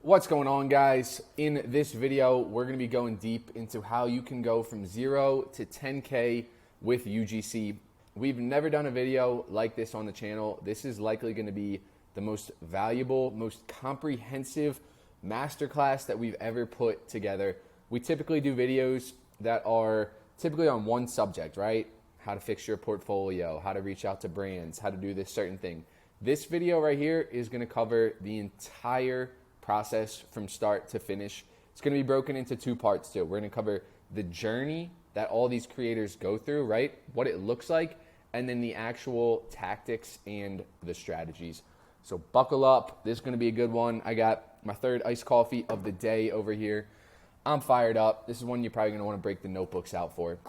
What's going on, guys? In this video, we're going to be going deep into how you can go from 0 to 10K with UGC. We've never done a video like this on the channel. This is likely going to be the most valuable, most comprehensive masterclass that we've ever put together. We typically do videos that are typically on one subject, right? How to fix your portfolio, how to reach out to brands, how to do this certain thing. This video right here is going to cover the entire process from start to finish. It's going to be broken into two parts too. We're going to cover the journey that all these creators go through, right? What it looks like, and then the actual tactics and the strategies. So buckle up. This is going to be a good one. I got my third iced coffee of the day over here. I'm fired up. This is one you're probably going to want to break the notebooks out for.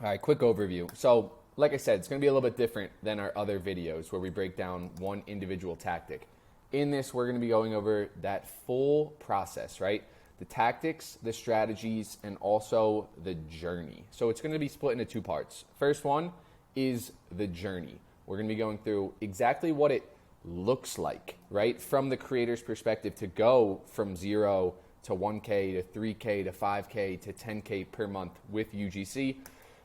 All right, quick overview. So like I said, it's going to be a little bit different than our other videos where we break down one individual tactic. In this, we're going to be going over that full process, right? The tactics, the strategies, and also the journey. So it's going to be split into two parts. First one is the journey. We're going to be going through exactly what it looks like, right? From the creator's perspective to go from 0 to 1K to 3K to 5K to 10K per month with UGC.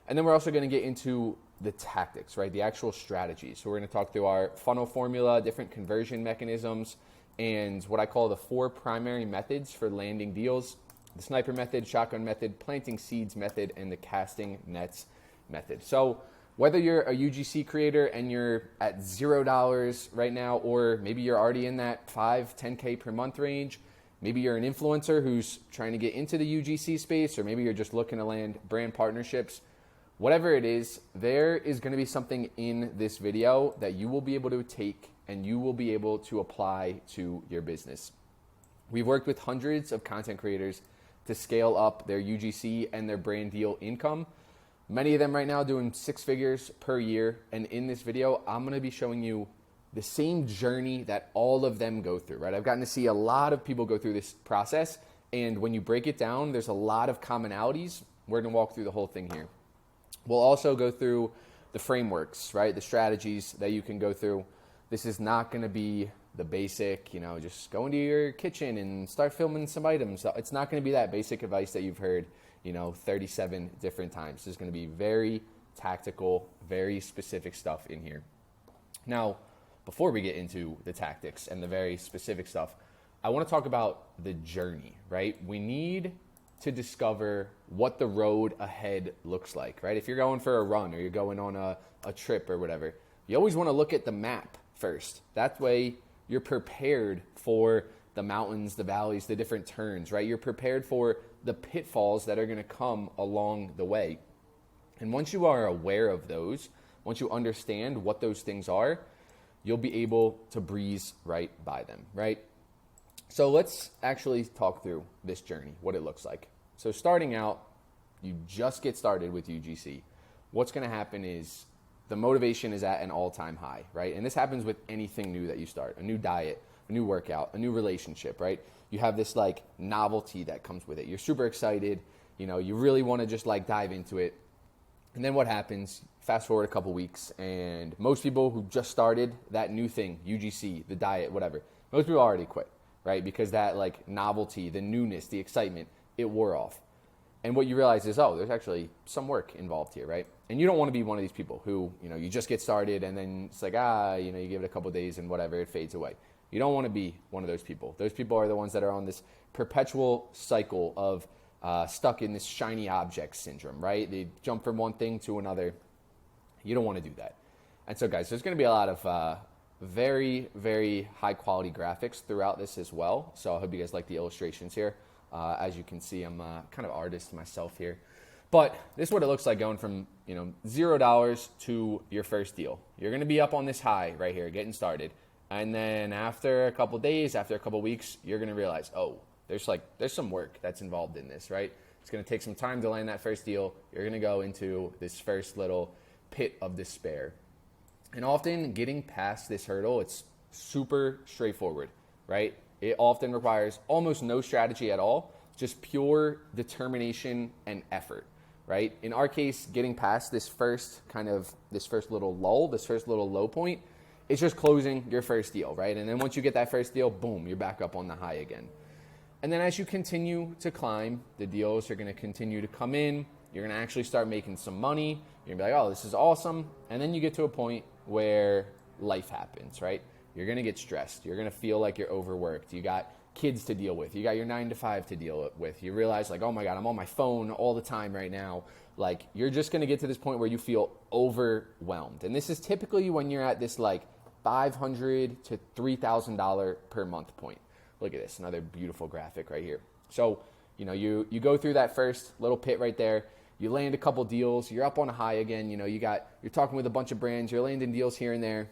And then we're also going to get into the tactics, right? The actual strategies. So we're going to talk through our funnel formula, different conversion mechanisms, and what I call the 4 primary methods for landing deals: the sniper method, shotgun method, planting seeds method, and the casting nets method. So whether you're a UGC creator and you're at $0 right now, or maybe you're already in that 5, 10K per month range, maybe you're an influencer who's trying to get into the UGC space, or maybe you're just looking to land brand partnerships, whatever it is, there is going to be something in this video that you will be able to take and you will be able to apply to your business. We've worked with hundreds of content creators to scale up their UGC and their brand deal income. Many of them right now doing 6 figures per year. And in this video, I'm going to be showing you the same journey that all of them go through, right? I've gotten to see a lot of people go through this process. And when you break it down, there's a lot of commonalities. We're going to walk through the whole thing here. We'll also go through the frameworks, right? The strategies that you can go through. This is not going to be the basic, just go into your kitchen and start filming some items. It's not going to be that basic advice that you've heard, 37 different times. There's going to be very tactical, very specific stuff in here. Now, before we get into the tactics and the very specific stuff, I want to talk about the journey, right? We need to discover what the road ahead looks like, right? If you're going for a run or you're going on a trip or whatever, you always want to look at the map first. That way you're prepared for the mountains, the valleys, the different turns, right? You're prepared for the pitfalls that are going to come along the way. And once you are aware of those, once you understand what those things are, you'll be able to breeze right by them, right? So let's actually talk through this journey, what it looks like. So starting out, you just get started with UGC. What's going to happen is the motivation is at an all-time high, right? And this happens with anything new that you start, a new diet, a new workout, a new relationship, right? You have this like novelty that comes with it. You're super excited. You really want to just like dive into it. And then what happens? Fast forward a couple weeks, and most people who just started that new thing, UGC, the diet, whatever, most people already quit. Right? Because that like novelty, the newness, the excitement, it wore off. And what you realize is, there's actually some work involved here, right? And you don't want to be one of these people who, you just get started and then it's like, you give it a couple days and whatever, it fades away. You don't want to be one of those people. Those people are the ones that are on this perpetual cycle of stuck in this shiny object syndrome, right? They jump from one thing to another. You don't want to do that. And so guys, there's going to be a lot of very, very high quality graphics throughout this as well. So I hope you guys like the illustrations here. As you can see, I'm kind of artist myself here. But this is what it looks like going from $0 to your first deal. You're going to be up on this high right here, getting started. And then after a couple days, after a couple weeks, you're going to realize, there's some work that's involved in this, right? It's going to take some time to land that first deal. You're going to go into this first little pit of despair. And often getting past this hurdle, it's super straightforward, right? It often requires almost no strategy at all, just pure determination and effort, right? In our case, getting past this first little lull, this first little low point, it's just closing your first deal, right? And then once you get that first deal, boom, you're back up on the high again. And then as you continue to climb, the deals are going to continue to come in. You're going to actually start making some money. You're going to be like, oh, this is awesome. And then you get to a point where life happens, right? You're going to get stressed. You're going to feel like you're overworked. You got kids to deal with. You got your 9 to 5 to deal with. You realize like, oh my God, I'm on my phone all the time right now. Like you're just going to get to this point where you feel overwhelmed. And this is typically when you're at this like $500 to $3,000 per month point. Look at this, another beautiful graphic right here. So, you go through that first little pit right there. You land a couple deals. You're up on a high again. You're talking with a bunch of brands. You're landing deals here and there.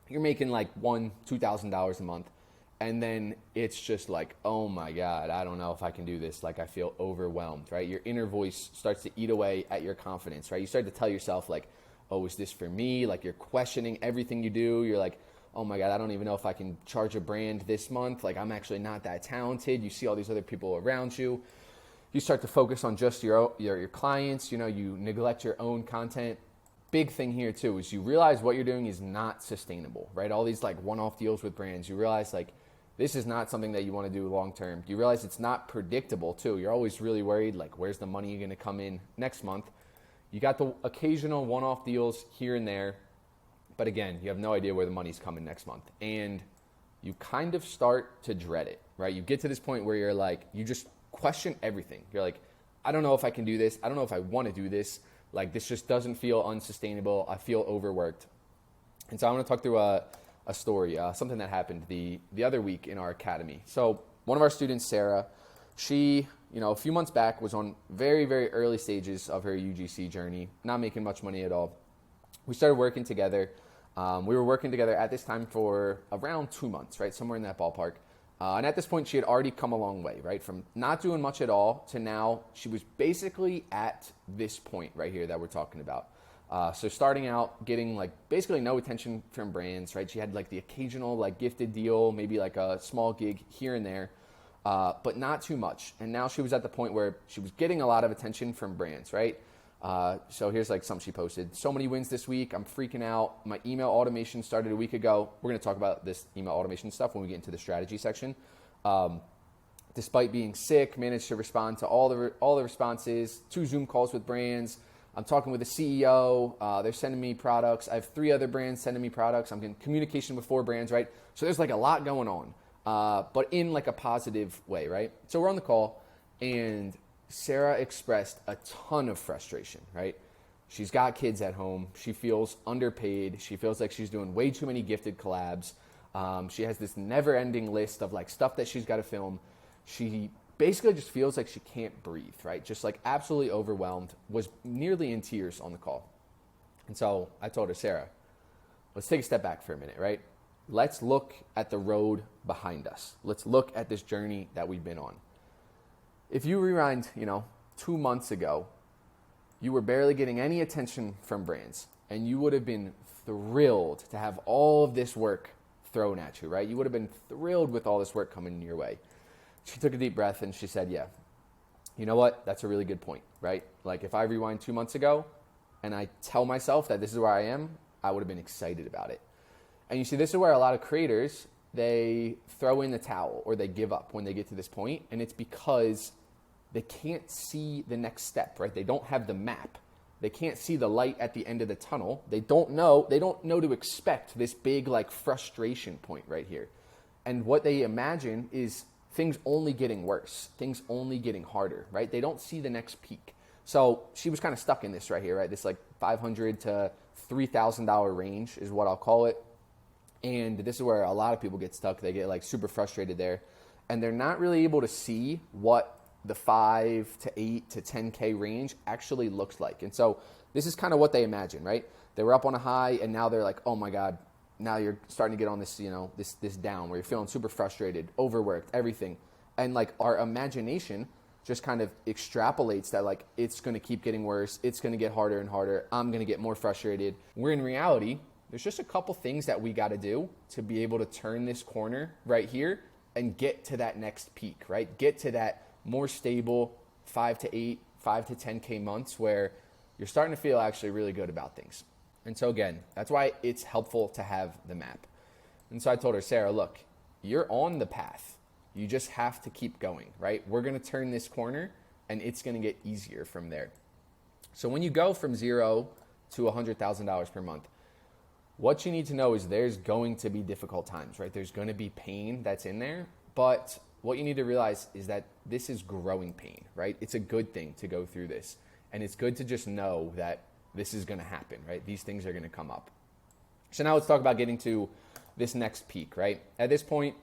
You're making like $1,000, $2,000 a month. And then it's just like, oh my God, I don't know if I can do this. Like I feel overwhelmed, right? Your inner voice starts to eat away at your confidence, right? You start to tell yourself like, oh, is this for me? Like you're questioning everything you do. You're like, oh my God, I don't even know if I can charge a brand this month. Like I'm actually not that talented. You see all these other people around you. You start to focus on just your clients. You neglect your own content. Big thing here too is you realize what you're doing is not sustainable, right? All these like one-off deals with brands. You realize like this is not something that you want to do long-term. You realize it's not predictable too. You're always really worried like where's the money going to come in next month? You got the occasional one-off deals here and there. But again, you have no idea where the money's coming next month. And you kind of start to dread it, right? You get to this point where you're like, you just question everything. You're like, I don't know if I can do this. I don't know if I want to do this. Like, this just doesn't feel unsustainable. I feel overworked. And so I want to talk through a story, something that happened the other week in our academy. So one of our students, Sarah, she, a few months back was on very, very early stages of her UGC journey, not making much money at all. We started working together. We were working together at this time for around 2 months, right? Somewhere in that ballpark. And at this point, she had already come a long way, right? From not doing much at all to now, she was basically at this point right here that we're talking about. So starting out, getting like basically no attention from brands, right? She had like the occasional like gifted deal, maybe like a small gig here and there, but not too much. And now she was at the point where she was getting a lot of attention from brands, right? So here's like something she posted. So many wins this week. I'm freaking out. My email automation started a week ago. We're going to talk about this email automation stuff when we get into the strategy section. Despite being sick, managed to respond to all the responses, 2 Zoom calls with brands. I'm talking with the CEO. They're sending me products. I have 3 other brands sending me products. I'm getting communication with 4 brands, right? So there's like a lot going on, but in like a positive way, right? So we're on the call and Sarah expressed a ton of frustration, right? She's got kids at home. She feels underpaid. She feels like she's doing way too many gifted collabs. She has this never-ending list of like stuff that she's got to film. She basically just feels like she can't breathe, right? Just like absolutely overwhelmed, was nearly in tears on the call. And so I told her, Sarah, let's take a step back for a minute, right? Let's look at the road behind us. Let's look at this journey that we've been on. If you rewind, 2 months ago, you were barely getting any attention from brands, and you would have been thrilled to have all of this work thrown at you, right? You would have been thrilled with all this work coming your way. She took a deep breath and she said, yeah, you know what? That's a really good point, right? Like if I rewind 2 months ago and I tell myself that this is where I am, I would have been excited about it. And you see, this is where a lot of creators, they throw in the towel or they give up when they get to this point, and it's because they can't see the next step, right? They don't have the map. They can't see the light at the end of the tunnel. They don't know to expect this big like frustration point right here. And what they imagine is things only getting worse, things only getting harder, right? They don't see the next peak. So she was kind of stuck in this right here, right? This like $500 to $3,000 range is what I'll call it. And this is where a lot of people get stuck. They get like super frustrated there, and they're not really able to see what the 5 to 8 to 10K range actually looks like. And so this is kind of what they imagine, right? They were up on a high and now they're like, oh my God, now you're starting to get on this, this down where you're feeling super frustrated, overworked, everything. And like our imagination just kind of extrapolates that like, it's going to keep getting worse. It's going to get harder and harder. I'm going to get more frustrated. Where in reality, there's just a couple things that we got to do to be able to turn this corner right here and get to that next peak, right? Get to that more stable 5 to 8, 5 to 10K months where you're starting to feel actually really good about things. And so again, that's why it's helpful to have the map. And so I told her, Sarah, look, you're on the path. You just have to keep going, right? We're going to turn this corner and it's going to get easier from there. So when you go from $0 to $100,000 per month, what you need to know is there's going to be difficult times, right? There's going to be pain that's in there, but what you need to realize is that this is growing pain, right? It's a good thing to go through this, and it's good to just know that this is going to happen, right? These things are going to come up. So now let's talk about getting to this next peak, right? At this point,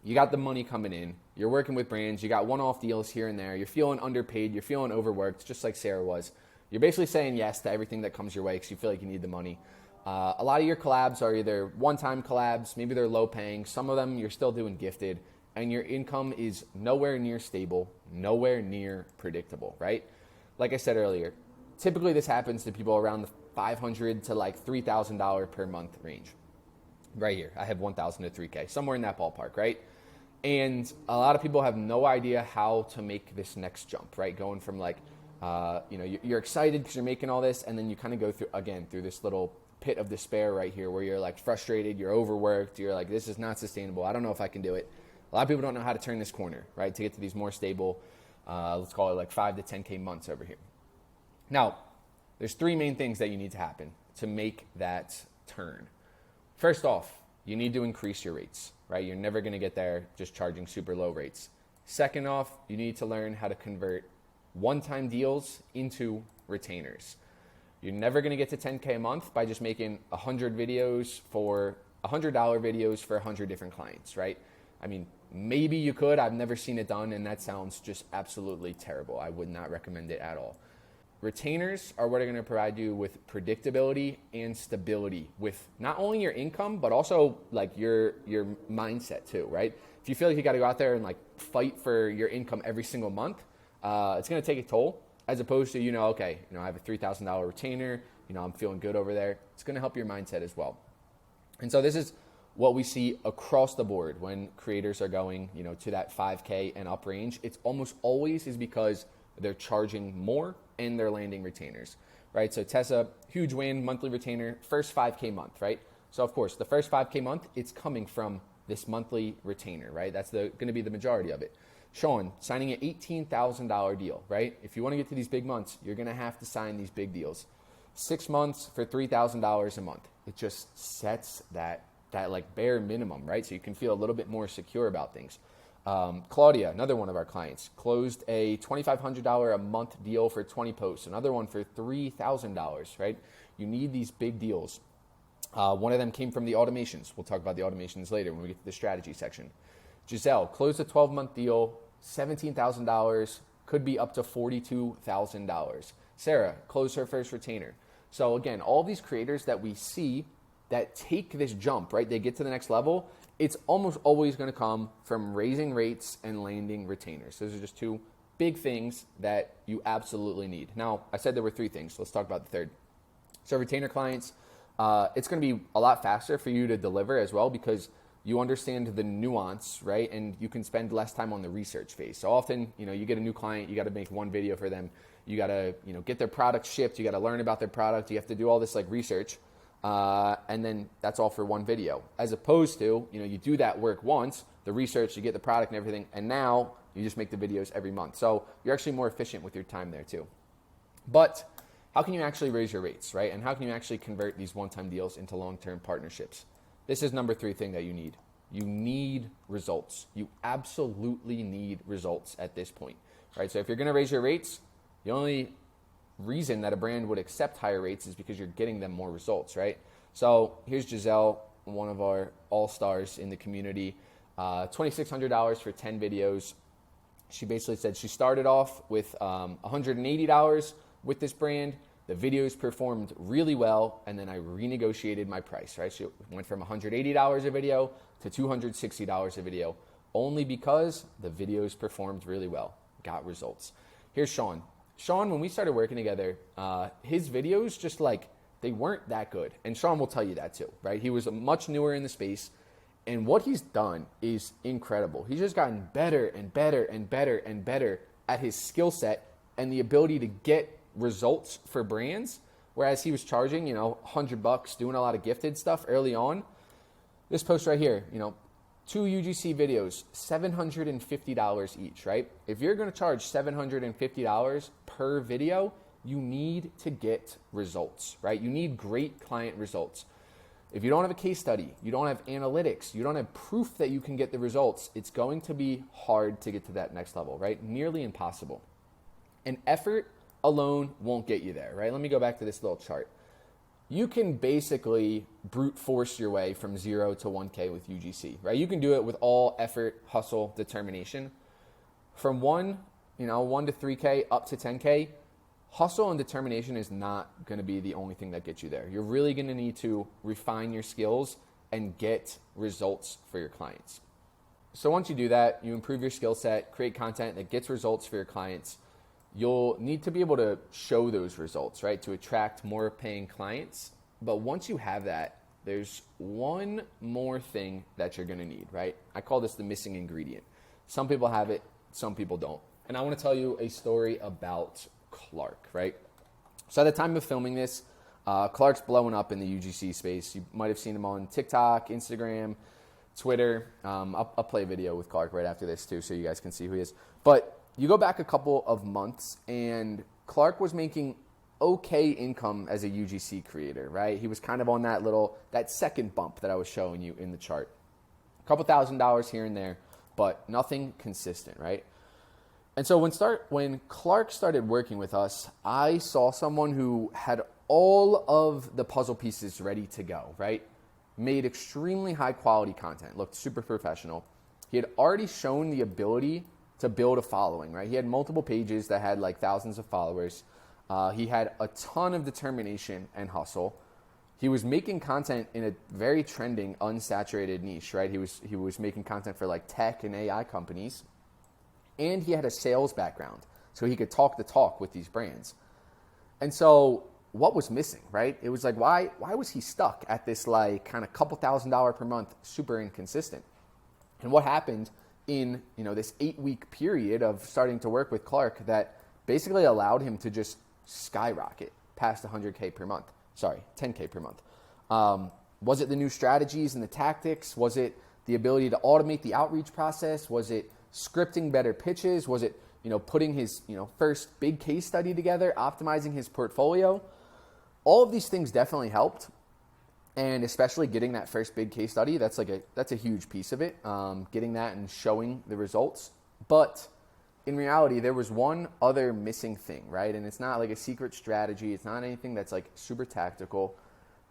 you got the money coming in, you're working with brands, you got one-off deals here and there, you're feeling underpaid, you're feeling overworked, just like Sarah was. You're basically saying yes to everything that comes your way because you feel like you need the money. A lot of your collabs are either one-time collabs, maybe they're low-paying. Some of them you're still doing gifted, and your income is nowhere near stable, nowhere near predictable, right? Like I said earlier, typically this happens to people around the $500 to like $3,000 per month range. Right here, I have 1,000 to 3K, somewhere in that ballpark, right? And a lot of people have no idea how to make this next jump, right? Going from like, you're excited because you're making all this, and then you kind of go through this little pit of despair right here where you're like frustrated, you're overworked, you're like, this is not sustainable. I don't know if I can do it. A lot of people don't know how to turn this corner, right? To get to these more stable, let's call it like 5 to 10K months over here. Now, there's 3 main things that you need to happen to make that turn. First off, you need to increase your rates, right? You're never going to get there just charging super low rates. Second off, you need to learn how to convert one-time deals into retainers. You're never going to get to 10K a month by just making 100 videos for $100 videos for 100 different clients, right? I mean, maybe you could. I've never seen it done, and that sounds just absolutely terrible. I would not recommend it at all. Retainers are what are going to provide you with predictability and stability with not only your income, but also like your mindset too, right? If you feel like you got to go out there and like fight for your income every single month, it's going to take a toll. As opposed to, I have a $3,000 retainer, I'm feeling good over there. It's going to help your mindset as well. And so this is what we see across the board when creators are going, to that 5K and up range. It's almost always is because they're charging more and they're landing retainers, right? So Tessa, huge win, monthly retainer, first 5K month, right? So of course, the first 5K month, it's coming from this monthly retainer, right? That's going to be the majority of it. Sean, signing an $18,000 deal, right? If you want to get to these big months, you're going to have to sign these big deals. 6 months for $3,000 a month. It just sets that like bare minimum, right? So you can feel a little bit more secure about things. Claudia, another one of our clients, closed a $2,500 a month deal for 20 posts. Another one for $3,000, right? You need these big deals. One of them came from the automations. We'll talk about the automations later when we get to the strategy section. Giselle closed a 12-month deal, $17,000, could be up to $42,000. Sarah closed her first retainer. So again, all these creators that we see that take this jump, right? They get to the next level. It's almost always going to come from raising rates and landing retainers. Those are just 2 big things that you absolutely need. Now, I said there were 3 things. So let's talk about the third. So retainer clients, it's going to be a lot faster for you to deliver as well because you understand the nuance, right? And you can spend less time on the research phase. So often, you get a new client, you got to make one video for them. You got to, get their product shipped. You got to learn about their product. You have to do all this like research. And then that's all for one video. As opposed to, you do that work once, the research, you get the product and everything. And now you just make the videos every month. So you're actually more efficient with your time there too. But how can you actually raise your rates, right? And how can you actually convert these one-time deals into long-term partnerships? This is number 3 thing that you need. You need results. You absolutely need results at this point, right? So if you're going to raise your rates, the only reason that a brand would accept higher rates is because you're getting them more results, right? So here's Giselle, one of our all-stars in the community, $2,600 for 10 videos. She basically said she started off with $180 with this brand. The videos performed really well, and then I renegotiated my price, right? So it went from $180 a video to $260 a video, only because the videos performed really well, got results. Here's Sean. Sean, when we started working together, his videos just like, they weren't that good. And Sean will tell you that too, right? He was much newer in the space, and what he's done is incredible. He's just gotten better and better and better and better at his skill set and the ability to get results for brands, whereas he was charging, $100, doing a lot of gifted stuff early on. This post right here, 2 UGC videos, $750 each, right? If you're going to charge $750 per video, you need to get results, right? You need great client results. If you don't have a case study, you don't have analytics, you don't have proof that you can get the results, it's going to be hard to get to that next level, right? Nearly impossible. And effort alone won't get you there, right? Let me go back to this little chart. You can basically brute force your way from 0 to 1K with UGC, right? You can do it with all effort, hustle, determination. From 1 to 3K up to 10K, hustle and determination is not going to be the only thing that gets you there. You're really going to need to refine your skills and get results for your clients. So once you do that, you improve your skill set, create content that gets results for your clients. You'll need to be able to show those results, right, to attract more paying clients. But once you have that, there's one more thing that you're going to need, right? I call this the missing ingredient. Some people have it, some people don't. And I want to tell you a story about Clark, right? So at the time of filming this, Clark's blowing up in the UGC space. You might have seen him on TikTok, Instagram, Twitter. I'll play a video with Clark right after this too, so you guys can see who he is. But you go back a couple of months, and Clark was making okay income as a UGC creator, right? He was kind of on that second bump that I was showing you in the chart. A couple $1,000s here and there, but nothing consistent, right? And so when Clark started working with us, I saw someone who had all of the puzzle pieces ready to go, right? Made extremely high quality content, looked super professional. He had already shown the ability to build a following, right? He had multiple pages that had like thousands of followers. He had a ton of determination and hustle. He was making content in a very trending, unsaturated niche, right? He was making content for like tech and AI companies. And he had a sales background, so he could talk the talk with these brands. And so what was missing, right? It was like, why was he stuck at this like kind of couple $1,000 per month, super inconsistent? And what happened in this 8-week period of starting to work with Clark that basically allowed him to just skyrocket past 100K per month. Sorry, 10K per month. Was it the new strategies and the tactics? Was it the ability to automate the outreach process? Was it scripting better pitches? Was it putting his first big case study together, optimizing his portfolio? All of these things definitely helped. And especially getting that first big case study, that's a huge piece of it, getting that and showing the results. But in reality, there was one other missing thing, right? And it's not like a secret strategy. It's not anything that's like super tactical.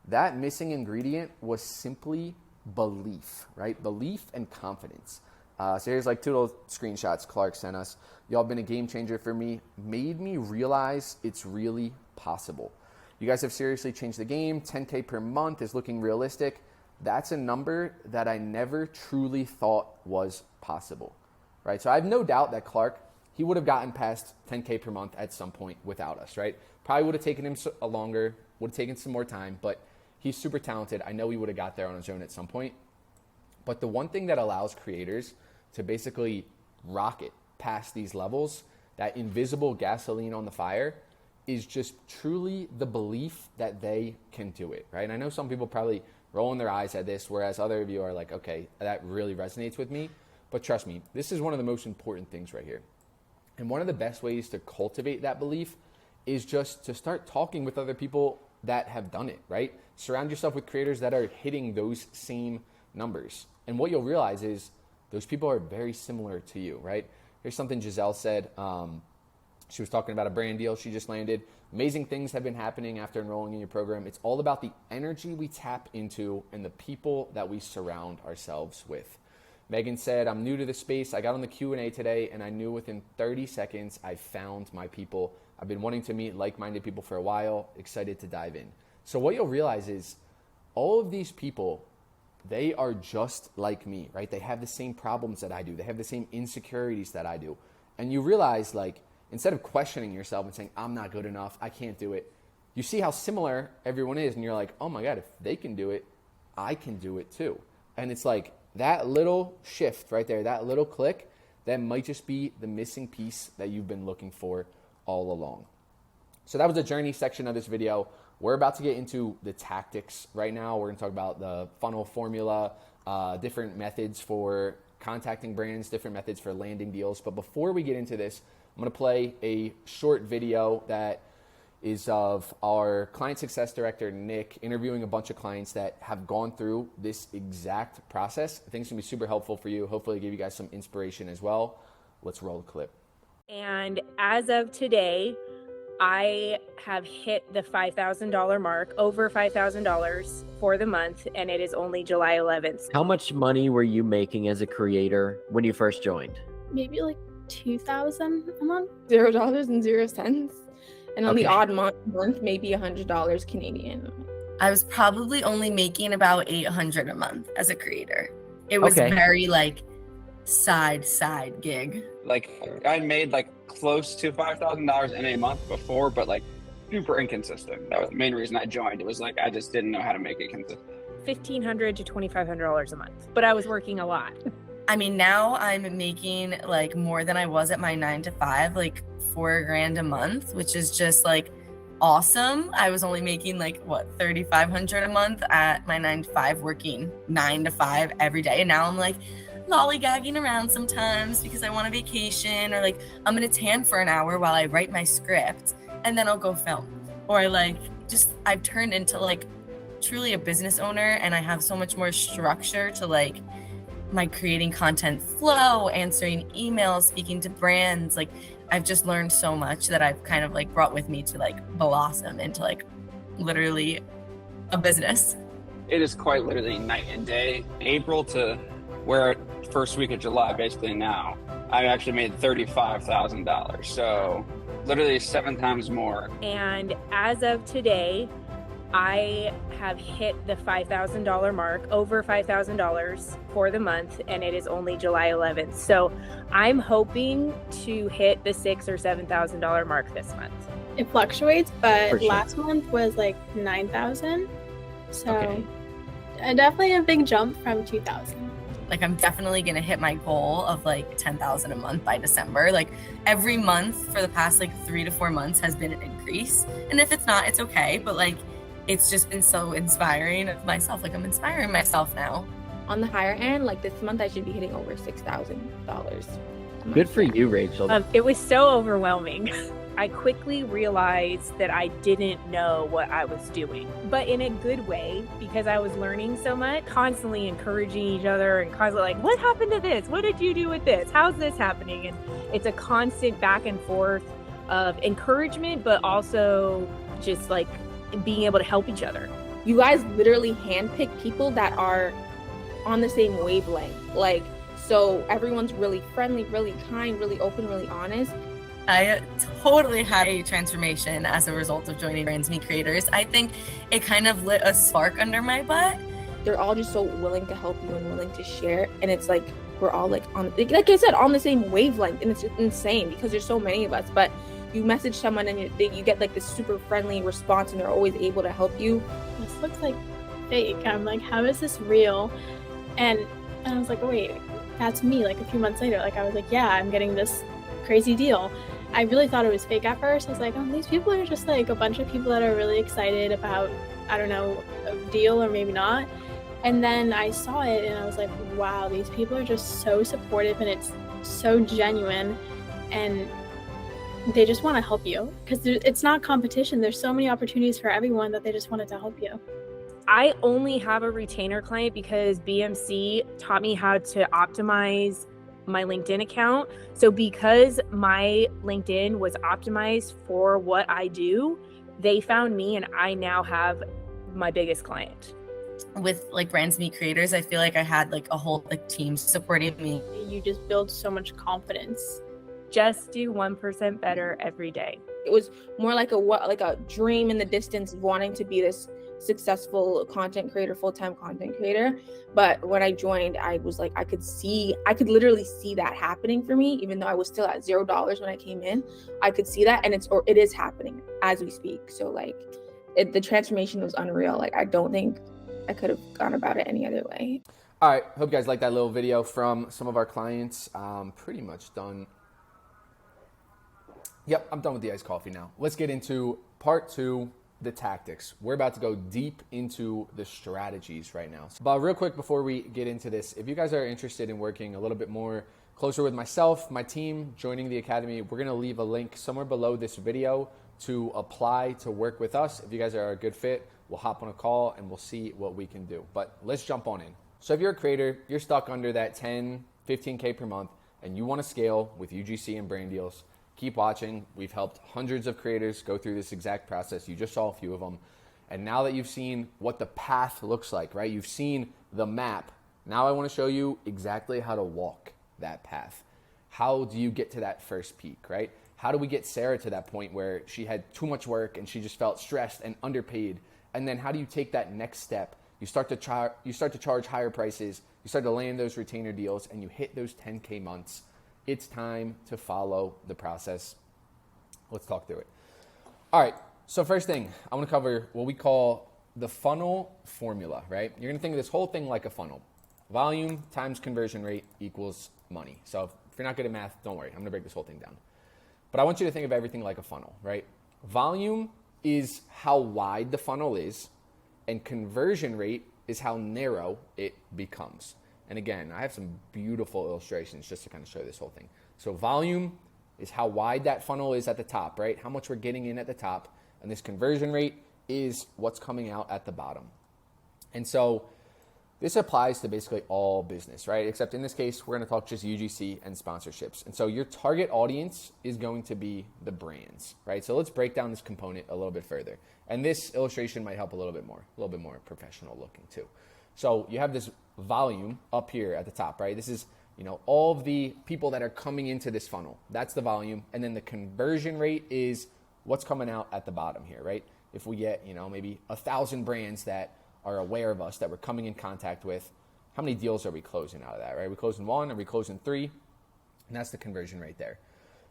That missing ingredient was simply belief, right? Belief and confidence. So here's like 2 little screenshots Clark sent us. Y'all been a game changer for me. Made me realize it's really possible. You guys have seriously changed the game. 10K per month is looking realistic. That's a number that I never truly thought was possible, right? So I have no doubt that Clark, he would have gotten past 10K per month at some point without us, right? Probably would have taken him longer, would have taken some more time, but he's super talented. I know he would have got there on his own at some point. But the one thing that allows creators to basically rocket past these levels, that invisible gasoline on the fire, is just truly the belief that they can do it, right? And I know some people probably rolling their eyes at this, whereas other of you are like, okay, that really resonates with me. But trust me, this is one of the most important things right here. And one of the best ways to cultivate that belief is just to start talking with other people that have done it, right? Surround yourself with creators that are hitting those same numbers. And what you'll realize is those people are very similar to you, right? Here's something Giselle said. She was talking about a brand deal she just landed. Amazing things have been happening after enrolling in your program. It's all about the energy we tap into and the people that we surround ourselves with. Megan said, I'm new to the space. I got on the Q&A today, and I knew within 30 seconds I found my people. I've been wanting to meet like-minded people for a while. Excited to dive in. So what you'll realize is all of these people, they are just like me, right? They have the same problems that I do. They have the same insecurities that I do. And you realize, like, instead of questioning yourself and saying, I'm not good enough, I can't do it, you see how similar everyone is, and you're like, oh my God, if they can do it, I can do it too. And it's like that little shift right there, that little click, that might just be the missing piece that you've been looking for all along. So that was the journey section of this video. We're about to get into the tactics right now. We're going to talk about the funnel formula, different methods for contacting brands, different methods for landing deals. But before we get into this, I'm going to play a short video that is of our client success director, Nick, interviewing a bunch of clients that have gone through this exact process. I think it's going to be super helpful for you. Hopefully give you guys some inspiration as well. Let's roll the clip. And as of today, I have hit the $5,000 mark, over $5,000 for the month, and it is only July 11th. How much money were you making as a creator when you first joined? Maybe like $2,000 a month. $0.00. And on the odd month, maybe $100 Canadian. I was probably only making about $800 a month as a creator. It was very like side gig. Like I made like close to $5,000 in a month before, but like super inconsistent. That was the main reason I joined. It was like I just didn't know how to make it consistent. $1,500 to $2,500 a month, but I was working a lot. I mean, now I'm making like more than I was at my 9 to 5, like $4,000 a month, which is just like awesome. I was only making like what, $3,500 a month at my 9 to 5, working 9 to 5 every day. And now I'm like lollygagging around sometimes because I want a vacation, or like I'm gonna tan for an hour while I write my script and then I'll go film. Or like just I've turned into like truly a business owner, and I have so much more structure to like my creating content flow, answering emails, speaking to brands. Like I've just learned so much that I've kind of like brought with me to like blossom into like literally a business. It is quite literally night and day. April to where first week of July, basically now, I actually made $35,000. So literally 7 times more. And as of today, I have hit the $5,000 mark, over $5,000 for the month, and it is only July 11th. So I'm hoping to hit the $6,000 or $7,000 mark this month. It fluctuates, but For sure. last month was like 9,000. So definitely a big jump from 2,000. Like I'm definitely gonna hit my goal of like 10,000 a month by December. Like every month for the past like 3 to 4 months has been an increase. And if it's not, it's okay. But like it's just been so inspiring of myself. Like I'm inspiring myself now. On the higher end, like this month, I should be hitting over $6,000. Good for you, Rachel. It was so overwhelming. I quickly realized that I didn't know what I was doing, but in a good way, because I was learning so much, constantly encouraging each other and constantly like, what happened to this? What did you do with this? How's this happening? And it's a constant back and forth of encouragement, but also just like being able to help each other. You guys literally handpick people that are on the same wavelength. Like, so everyone's really friendly, really kind, really open, really honest. I totally had a transformation as a result of joining Brands Me Creators. I think it kind of lit a spark under my butt. They're all just so willing to help you and willing to share. And it's like, we're all like on, like I said, on the same wavelength. And it's just insane because there's so many of us. But you message someone and you get like this super friendly response, and they're always able to help you. This looks like fake. I'm like, how is this real? And I was like, oh, wait, that's me. Like a few months later, like I was like, yeah, I'm getting this crazy deal. I really thought it was fake at first. I was like, oh, these people are just like a bunch of people that are really excited about, I don't know, a deal or maybe not. And then I saw it and I was like, wow, these people are just so supportive and it's so genuine, and they just want to help you because it's not competition. There's so many opportunities for everyone that they just wanted to help you. I only have a retainer client because BMC taught me how to optimize my LinkedIn account. So because my LinkedIn was optimized for what I do, they found me, and I now have my biggest client. With like Brands Me Creators, I feel like I had like a whole like team supporting me. You just build so much confidence. Just do 1% better every day. It was more like a dream in the distance, wanting to be this successful content creator, full-time content creator. But when I joined, I was like, I could literally see that happening for me, even though I was still at $0 when I came in. I could see that, and it is happening as we speak. So like the transformation was unreal. Like I don't think I could have gone about it any other way. All right, hope you guys like that little video from some of our clients. Pretty much done. Yep, I'm done with the iced coffee now. Let's get into part 2. the tactics. We're about to go deep into the strategies right now. But real quick before we get into this, if you guys are interested in working a little bit more closer with myself, my team, joining the academy, we're going to leave a link somewhere below this video to apply to work with us. If you guys are a good fit, we'll hop on a call and we'll see what we can do. But let's jump on in. So if you're a creator, you're stuck under that 10, 15K per month, and you want to scale with UGC and brand deals, keep watching. We've helped hundreds of creators go through this exact process. You just saw a few of them. And now that you've seen what the path looks like, right? You've seen the map. Now I want to show you exactly how to walk that path. How do you get to that first peak, right? How do we get Sarah to that point where she had too much work and she just felt stressed and underpaid? And then how do you take that next step? You start to charge higher prices, you start to land those retainer deals, and you hit those 10K months. It's time to follow the process. Let's talk through it. All right, so first thing, I want to cover what we call the funnel formula, right? You're going to think of this whole thing like a funnel. Volume times conversion rate equals money. So if you're not good at math, don't worry. I'm going to break this whole thing down. But I want you to think of everything like a funnel, right? Volume is how wide the funnel is, and conversion rate is how narrow it becomes. And again, I have some beautiful illustrations just to kind of show this whole thing. So volume is how wide that funnel is at the top, right? How much we're getting in at the top. And this conversion rate is what's coming out at the bottom. And so this applies to basically all business, right? Except in this case, we're going to talk just UGC and sponsorships. And so your target audience is going to be the brands, right? So let's break down this component a little bit further. And this illustration might help a little bit more professional looking too. So you have this volume up here at the top, right? This is, all of the people that are coming into this funnel. That's the volume. And then the conversion rate is what's coming out at the bottom here, right? If we get, maybe 1,000 brands that are aware of us, that we're coming in contact with, how many deals are we closing out of that, right? Are we closing 1? Are we closing 3? And that's the conversion rate there.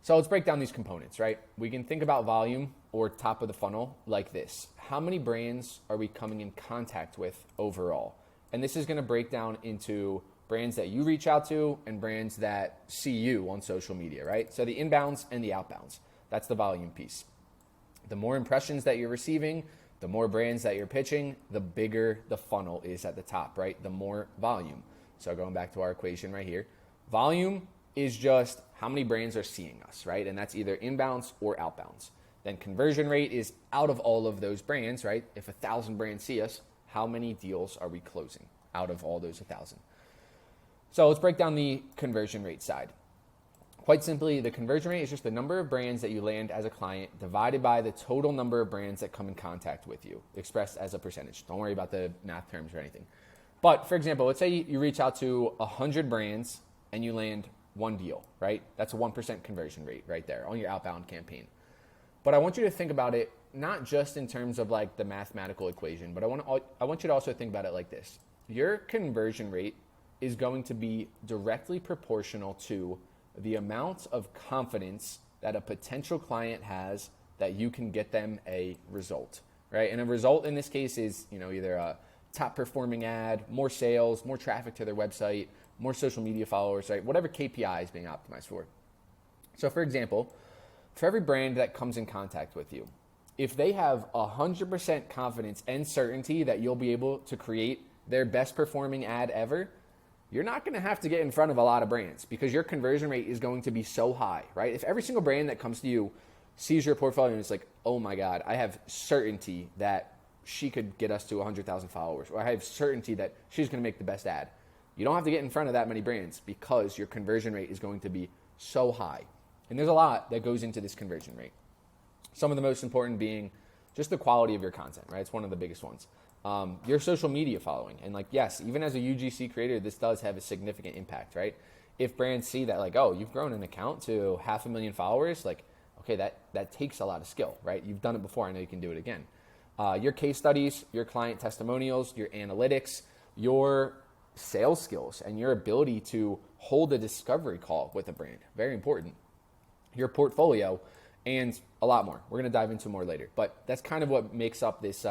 So let's break down these components, right? We can think about volume or top of the funnel like this. How many brands are we coming in contact with overall? And this is going to break down into brands that you reach out to and brands that see you on social media, right? So the inbounds and the outbounds, that's the volume piece. The more impressions that you're receiving, the more brands that you're pitching, the bigger the funnel is at the top, right? The more volume. So going back to our equation right here, volume is just how many brands are seeing us, right? And that's either inbounds or outbounds. Then conversion rate is out of all of those brands, right? If 1,000 brands see us, how many deals are we closing out of all those 1,000? So let's break down the conversion rate side. Quite simply, the conversion rate is just the number of brands that you land as a client divided by the total number of brands that come in contact with you, expressed as a percentage. Don't worry about the math terms or anything. But for example, let's say you reach out to 100 brands and you land 1 deal, right? That's a 1% conversion rate right there on your outbound campaign. But I want you to think about it not just in terms of like the mathematical equation, but I want you to also think about it like this. Your conversion rate is going to be directly proportional to the amount of confidence that a potential client has that you can get them a result, right? And a result in this case is, either a top performing ad, more sales, more traffic to their website, more social media followers, right? Whatever KPI is being optimized for. So for example, for every brand that comes in contact with you, if they have 100% confidence and certainty that you'll be able to create their best performing ad ever, you're not going to have to get in front of a lot of brands because your conversion rate is going to be so high, right? If every single brand that comes to you sees your portfolio and it's like, oh my God, I have certainty that she could get us to 100,000 followers, or I have certainty that she's going to make the best ad. You don't have to get in front of that many brands because your conversion rate is going to be so high. And there's a lot that goes into this conversion rate. Some of the most important being just the quality of your content, right? It's one of the biggest ones. Your social media following. And yes, even as a UGC creator, this does have a significant impact, right? If brands see that oh, you've grown an account to 500,000 followers, okay, that takes a lot of skill, right? You've done it before. I know you can do it again. Your case studies, your client testimonials, your analytics, your sales skills, and your ability to hold a discovery call with a brand. Very important. Your portfolio, and a lot more. We're going to dive into more later. But that's kind of what makes up this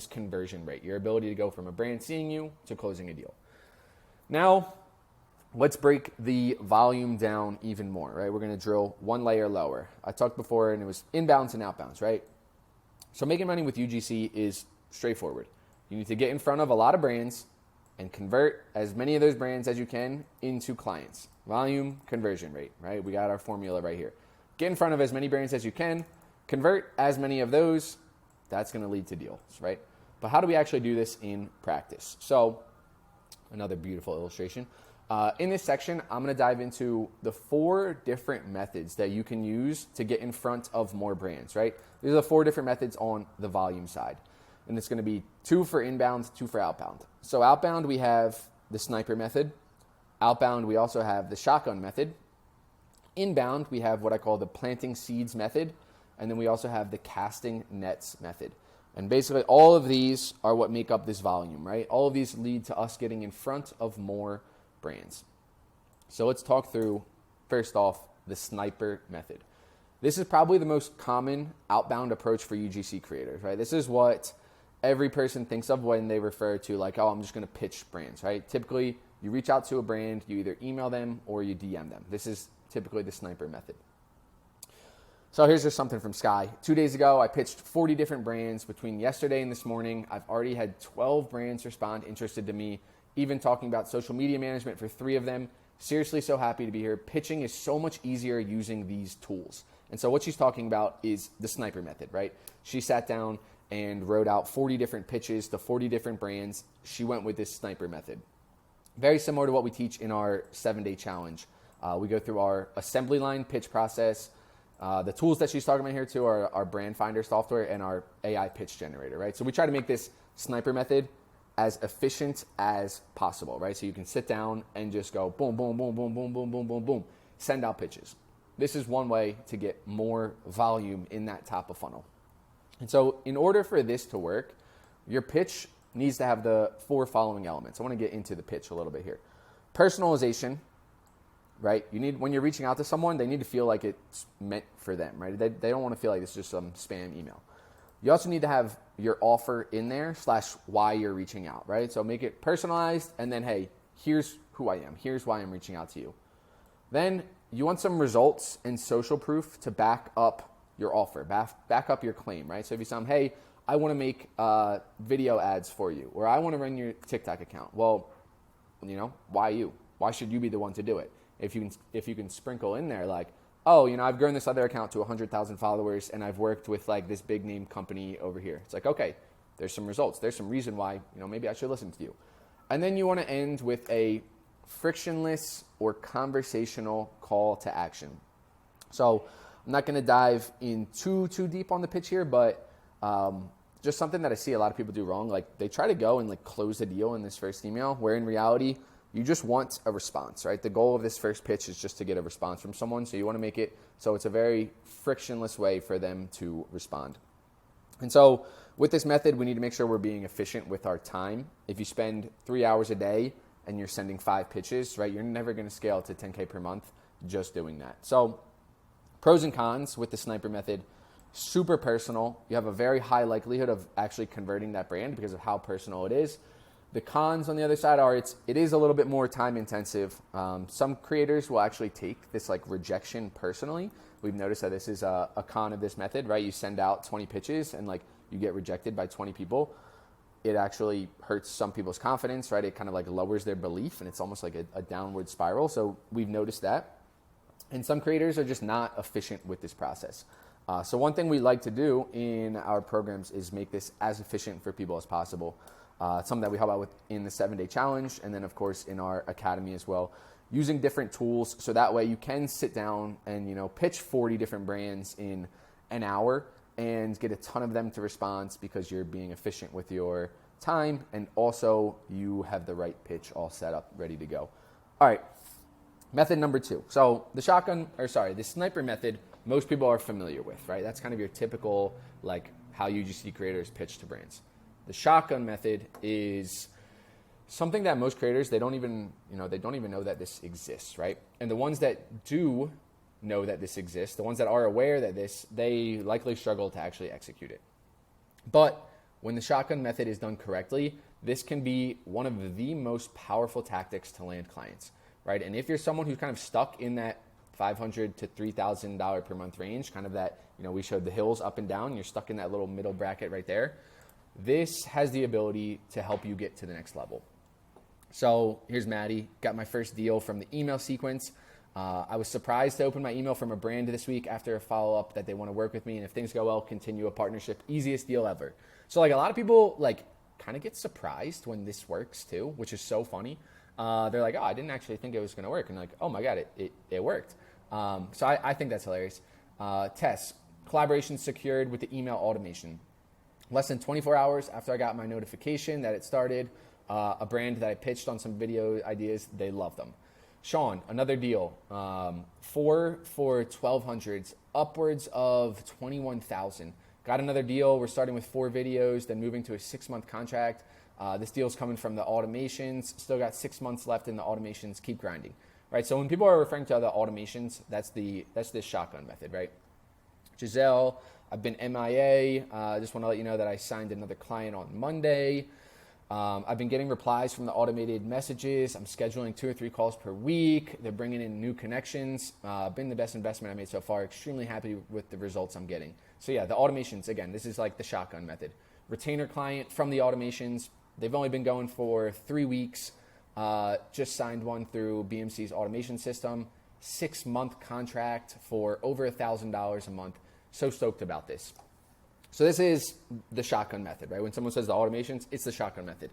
conversion rate, your ability to go from a brand seeing you to closing a deal. Now, let's break the volume down even more, right? We're going to drill one layer lower. I talked before, and it was inbounds and outbounds, right? So making money with UGC is straightforward. You need to get in front of a lot of brands and convert as many of those brands as you can into clients. Volume, conversion rate, right? We got our formula right here. Get in front of as many brands as you can, convert as many of those. That's going to lead to deals, right? But how do we actually do this in practice? So another beautiful illustration. In this section, I'm going to dive into the 4 different methods that you can use to get in front of more brands, right? These are the 4 different methods on the volume side. And it's going to be 2 for inbound, 2 for outbound. So outbound, we have the sniper method. Outbound, we also have the shotgun method. Inbound, we have what I call the planting seeds method. And then we also have the casting nets method. And basically all of these are what make up this volume, right? All of these lead to us getting in front of more brands. So let's talk through, first off, the sniper method. This is probably the most common outbound approach for UGC creators, right? This is what every person thinks of when they refer to like, oh, I'm just going to pitch brands, right? Typically, you reach out to a brand, you either email them or you DM them. This is typically the sniper method. So here's just something from Sky. 2 days ago, I pitched 40 different brands. Between yesterday and this morning, I've already had 12 brands respond interested to me, even talking about social media management for 3 of them. Seriously, so happy to be here. Pitching is so much easier using these tools. And so what she's talking about is the sniper method, right? She sat down and wrote out 40 different pitches to 40 different brands. She went with this sniper method. Very similar to what we teach in our 7-day challenge. We go through our assembly line pitch process. The tools that she's talking about here too are our brand finder software and our AI pitch generator, right? So we try to make this sniper method as efficient as possible, right? So you can sit down and just go boom, boom, boom, boom, boom, boom, boom, boom, boom, send out pitches. This is one way to get more volume in that top of funnel. And so in order for this to work, your pitch needs to have the 4 following elements. I want to get into the pitch a little bit here. Personalization, right? You need, when you're reaching out to someone, they need to feel like it's meant for them, right? They don't want to feel like it's just some spam email. You also need to have your offer in there / why you're reaching out, right? So make it personalized and then, hey, here's who I am. Here's why I'm reaching out to you. Then you want some results and social proof to back up your offer, back up your claim, right? So if you tell them, hey, I want to make video ads for you, or I want to run your TikTok account. Well, you know, why you? Why should you be the one to do it? If you can sprinkle in there like, oh, you know, I've grown this other account to 100,000 followers and I've worked with like this big name company over here. It's like, okay, there's some results. There's some reason why, you know, maybe I should listen to you. And then you want to end with a frictionless or conversational call to action. So I'm not going to dive in too deep on the pitch here, but just something that I see a lot of people do wrong. Like they try to go and like close the deal in this first email, where in reality, you just want a response, right? The goal of this first pitch is just to get a response from someone. So you want to make it so it's a very frictionless way for them to respond. And so with this method, we need to make sure we're being efficient with our time. If you spend 3 hours a day and you're sending 5 pitches, right, you're never going to scale to 10K per month just doing that. So pros and cons with the sniper method: super personal. You have a very high likelihood of actually converting that brand because of how personal it is. The cons on the other side are it is a little bit more time intensive. Some creators will actually take this like rejection personally. We've noticed that this is a con of this method, right? You send out 20 pitches and like you get rejected by 20 people. It actually hurts some people's confidence, right? It kind of like lowers their belief and it's almost like a downward spiral. So we've noticed that. And some creators are just not efficient with this process. So one thing we like to do in our programs is make this as efficient for people as possible. Something that we help out with in the 7-day challenge, and then of course in our academy as well, using different tools so that way you can sit down and, you know, pitch 40 different brands in an hour and get a ton of them to respond because you're being efficient with your time, and also you have the right pitch all set up, ready to go. All right, method number 2. So the sniper method, most people are familiar with, right? That's kind of your typical like how UGC creators pitch to brands. The shotgun method is something that most creators, they don't even know that this exists, right? And the ones that do know that this exists, the ones that are aware that they likely struggle to actually execute it. But when the shotgun method is done correctly, this can be one of the most powerful tactics to land clients, right? And if you're someone who's kind of stuck in that $500 to $3,000 per month range, kind of that, we showed the hills up and down. You're stuck in that little middle bracket right there. This has the ability to help you get to the next level. So here's Maddie, got my first deal from the email sequence. I was surprised to open my email from a brand this week after a follow-up that they want to work with me. And if things go well, continue a partnership. Easiest deal ever. So like a lot of people kind of get surprised when this works too, which is so funny. They're like, oh, I didn't actually think it was going to work. And like, oh my God, it worked. So I think that's hilarious. Tess, collaboration secured with the email automation. Less than 24 hours after I got my notification that it started, a brand that I pitched on some video ideas, they love them. Sean, another deal, 4 for 1200s, upwards of 21,000. Got another deal. We're starting with 4 videos, then moving to a 6-month contract. This deal's coming from the automations. Still got 6 months left in the automations. Keep grinding, right? So when people are referring to other automations, that's the shotgun method, right? Giselle, I've been MIA. Just want to let you know that I signed another client on Monday. I've been getting replies from the automated messages. I'm scheduling 2 or 3 calls per week. They're bringing in new connections. Been the best investment I made so far. Extremely happy with the results I'm getting. So yeah, the automations, again, this is like the shotgun method. Retainer client from the automations. They've only been going for 3 weeks. Just signed one through BMC's automation system. 6-month contract for over $1,000 a month. So stoked about this. So this is the shotgun method, right? When someone says the automations, it's the shotgun method.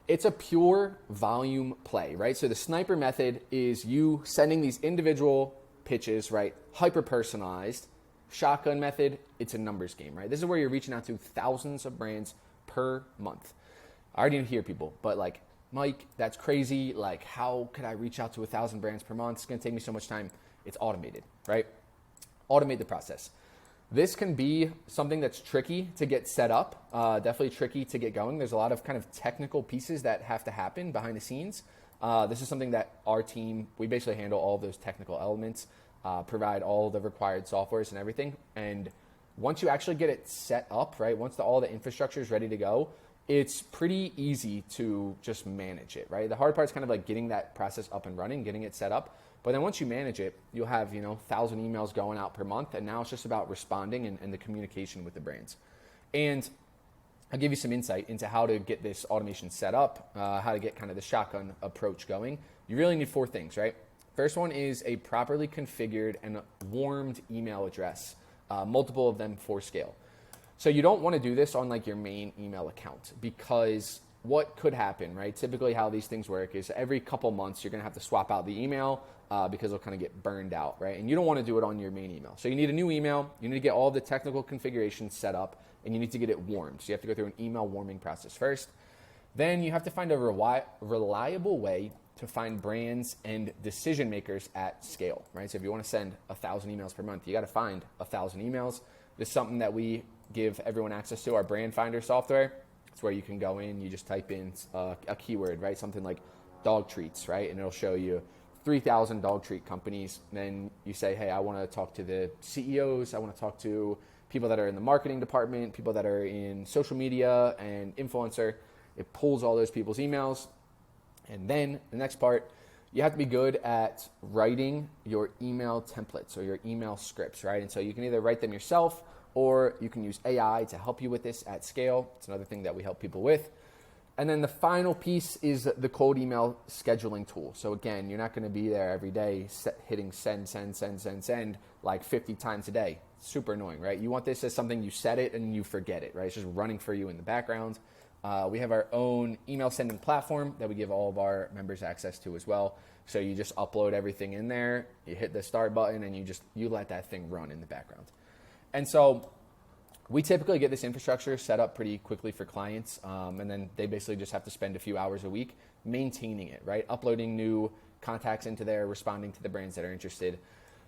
It's a pure volume play, right? So the sniper method is you sending these individual pitches, right? Hyper-personalized. Shotgun method, it's a numbers game, right? This is where you're reaching out to thousands of brands per month. I already hear people, but like, Mike, that's crazy. Like, how could I reach out to 1,000 brands per month? It's going to take me so much time. It's automated, right? Automate the process. This can be something that's tricky to get set up, definitely tricky to get going. There's a lot of kind of technical pieces that have to happen behind the scenes. This is something that our team, we basically handle all of those technical elements, provide all the required softwares and everything. And once you actually get it set up, right, once all the infrastructure is ready to go, it's pretty easy to just manage it, right? The hard part is kind of like getting that process up and running, getting it set up. But then once you manage it, you'll have, 1,000 emails going out per month. And now it's just about responding and the communication with the brands. And I'll give you some insight into how to get this automation set up, how to get kind of the shotgun approach going. You really need 4 things, right? First one is a properly configured and warmed email address, multiple of them for scale. So you don't want to do this on like your main email account, because what could happen, right? Typically how these things work is every couple months you're going to have to swap out the email because it'll kind of get burned out, right? And you don't want to do it on your main email. So you need a new email. You need to get all the technical configurations set up, and you need to get it warmed. So you have to go through an email warming process first. Then you have to find a reliable way to find brands and decision makers at scale, right? So if you want to send 1,000 emails per month, you got to find 1,000 emails. This is something that we give everyone access to, our brand finder software. It's where you can go in, you just type in a keyword, right? Something like dog treats, right? And it'll show you 3,000 dog treat companies. And then you say, hey, I want to talk to the CEOs. I want to talk to people that are in the marketing department, people that are in social media and influencer. It pulls all those people's emails. And then the next part, you have to be good at writing your email templates or your email scripts, right? And so you can either write them yourself, or you can use AI to help you with this at scale. It's another thing that we help people with. And then the final piece is the cold email scheduling tool. So again, you're not going to be there every day hitting send like 50 times a day. Super annoying, right? You want this as something you set it and you forget it, right? It's just running for you in the background. We have our own email sending platform that we give all of our members access to as well. So you just upload everything in there, you hit the start button, and you let that thing run in the background. And so we typically get this infrastructure set up pretty quickly for clients, and then they basically just have to spend a few hours a week maintaining it, right? Uploading new contacts into there, responding to the brands that are interested.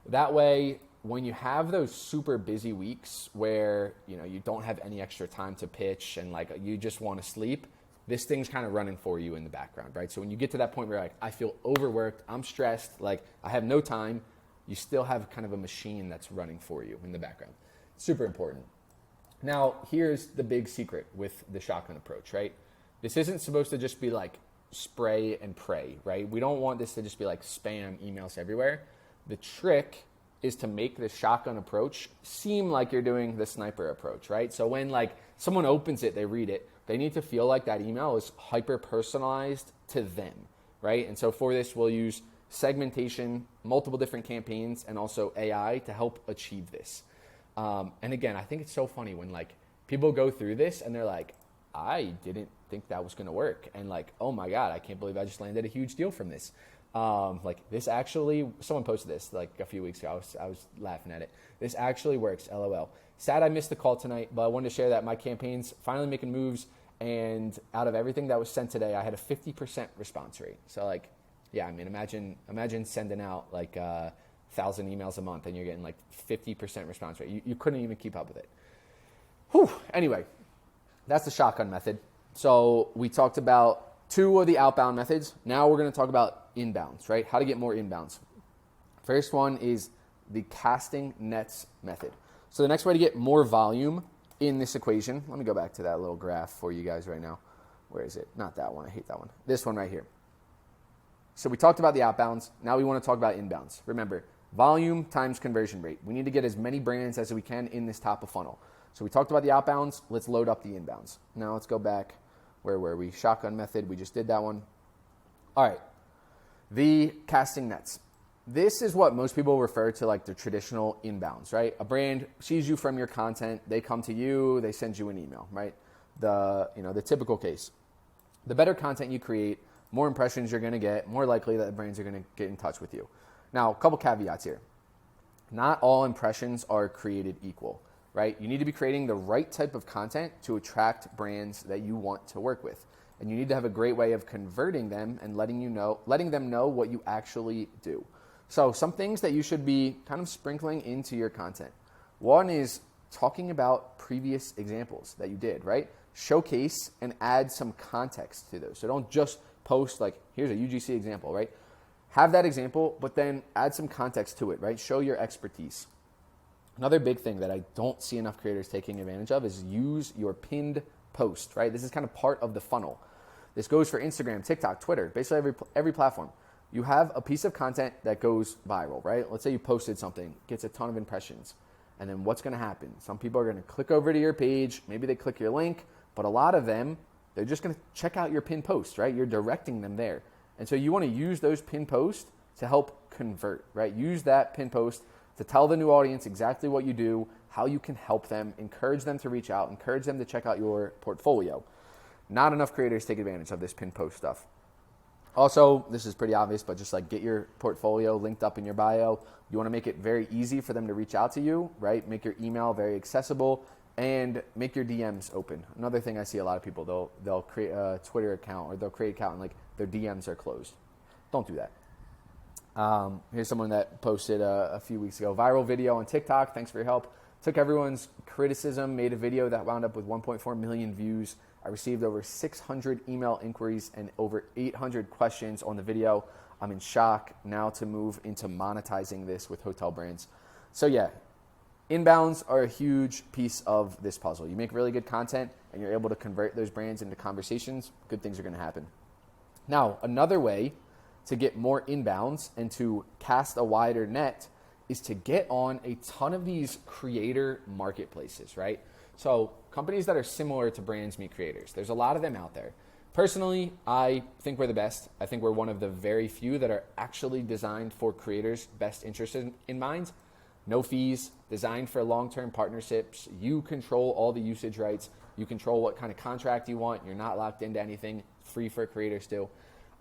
That way, when you have those super busy weeks where you don't have any extra time to pitch and like you just want to sleep, this thing's kind of running for you in the background, right? So when you get to that point where like I feel overworked, I'm stressed, like I have no time, you still have kind of a machine that's running for you in the background. Super important. Now, here's the big secret with the shotgun approach, right? This isn't supposed to just be like spray and pray, right? We don't want this to just be like spam emails everywhere. The trick is to make the shotgun approach seem like you're doing the sniper approach, right? So when like someone opens it, they read it, they need to feel like that email is hyper personalized to them, right? And so for this, we'll use segmentation, multiple different campaigns, and also AI to help achieve this. And again, I think it's so funny when like people go through this and they're like, I didn't think that was going to work. And like, oh my God, I can't believe I just landed a huge deal from this. Like this actually, someone posted this like a few weeks ago. I was laughing at it. This actually works, LOL. Sad I missed the call tonight, but I wanted to share that my campaign's finally making moves. And out of everything that was sent today, I had a 50% response rate. So like, yeah, I mean, imagine sending out like 1,000 emails a month and you're getting like 50% response rate. You couldn't even keep up with it. Whew. Anyway, that's the shotgun method. So we talked about 2 of the outbound methods. Now we're going to talk about inbounds, right? How to get more inbounds. First one is the casting nets method. So the next way to get more volume in this equation, let me go back to that little graph for you guys right now. Where is it? Not that one. I hate that one. This one right here. So we talked about the outbounds. Now we want to talk about inbounds. Remember, volume times conversion rate. We need to get as many brands as we can in this top of funnel. So we talked about the outbounds. Let's load up the inbounds. Now let's go back. Where were we? Shotgun method. We just did that one. All right. The casting nets. This is what most people refer to like the traditional inbounds, right? A brand sees you from your content. They come to you. They send you an email, right? The typical case. The better content you create, more impressions you're going to get, more likely that the brands are going to get in touch with you. Now, a couple caveats here. Not all impressions are created equal, right? You need to be creating the right type of content to attract brands that you want to work with. And you need to have a great way of converting them and letting them know what you actually do. So some things that you should be kind of sprinkling into your content. One is talking about previous examples that you did, right? Showcase and add some context to those. So don't just post like, here's a UGC example, right? Have that example, but then add some context to it, right? Show your expertise. Another big thing that I don't see enough creators taking advantage of is use your pinned post, right? This is kind of part of the funnel. This goes for Instagram, TikTok, Twitter, basically every platform. You have a piece of content that goes viral, right? Let's say you posted something, gets a ton of impressions. And then what's going to happen? Some people are going to click over to your page. Maybe they click your link, but a lot of them, they're just going to check out your pinned post, right? You're directing them there. And so you want to use those pinned posts to help convert, right? Use that pinned post to tell the new audience exactly what you do, how you can help them, encourage them to reach out, encourage them to check out your portfolio. Not enough creators take advantage of this pinned post stuff. Also, this is pretty obvious, but just like get your portfolio linked up in your bio. You want to make it very easy for them to reach out to you, right? Make your email very accessible and make your DMs open. Another thing I see a lot of people, they'll create a Twitter account or they'll create an account and like their DMs are closed. Don't do that. Here's someone that posted a few weeks ago, viral video on TikTok. Thanks for your help. Took everyone's criticism, made a video that wound up with 1.4 million views. I received over 600 email inquiries and over 800 questions on the video. I'm in shock now to move into monetizing this with hotel brands. So yeah, inbounds are a huge piece of this puzzle. You make really good content and you're able to convert those brands into conversations, good things are going to happen. Now, another way to get more inbounds and to cast a wider net is to get on a ton of these creator marketplaces, right? So companies that are similar to Brands Meet Creators, there's a lot of them out there. Personally, I think we're the best. I think we're one of the very few that are actually designed for creators' best interests in mind. No fees, designed for long-term partnerships. You control all the usage rights. You control what kind of contract you want. You're not locked into anything. Free for creators still.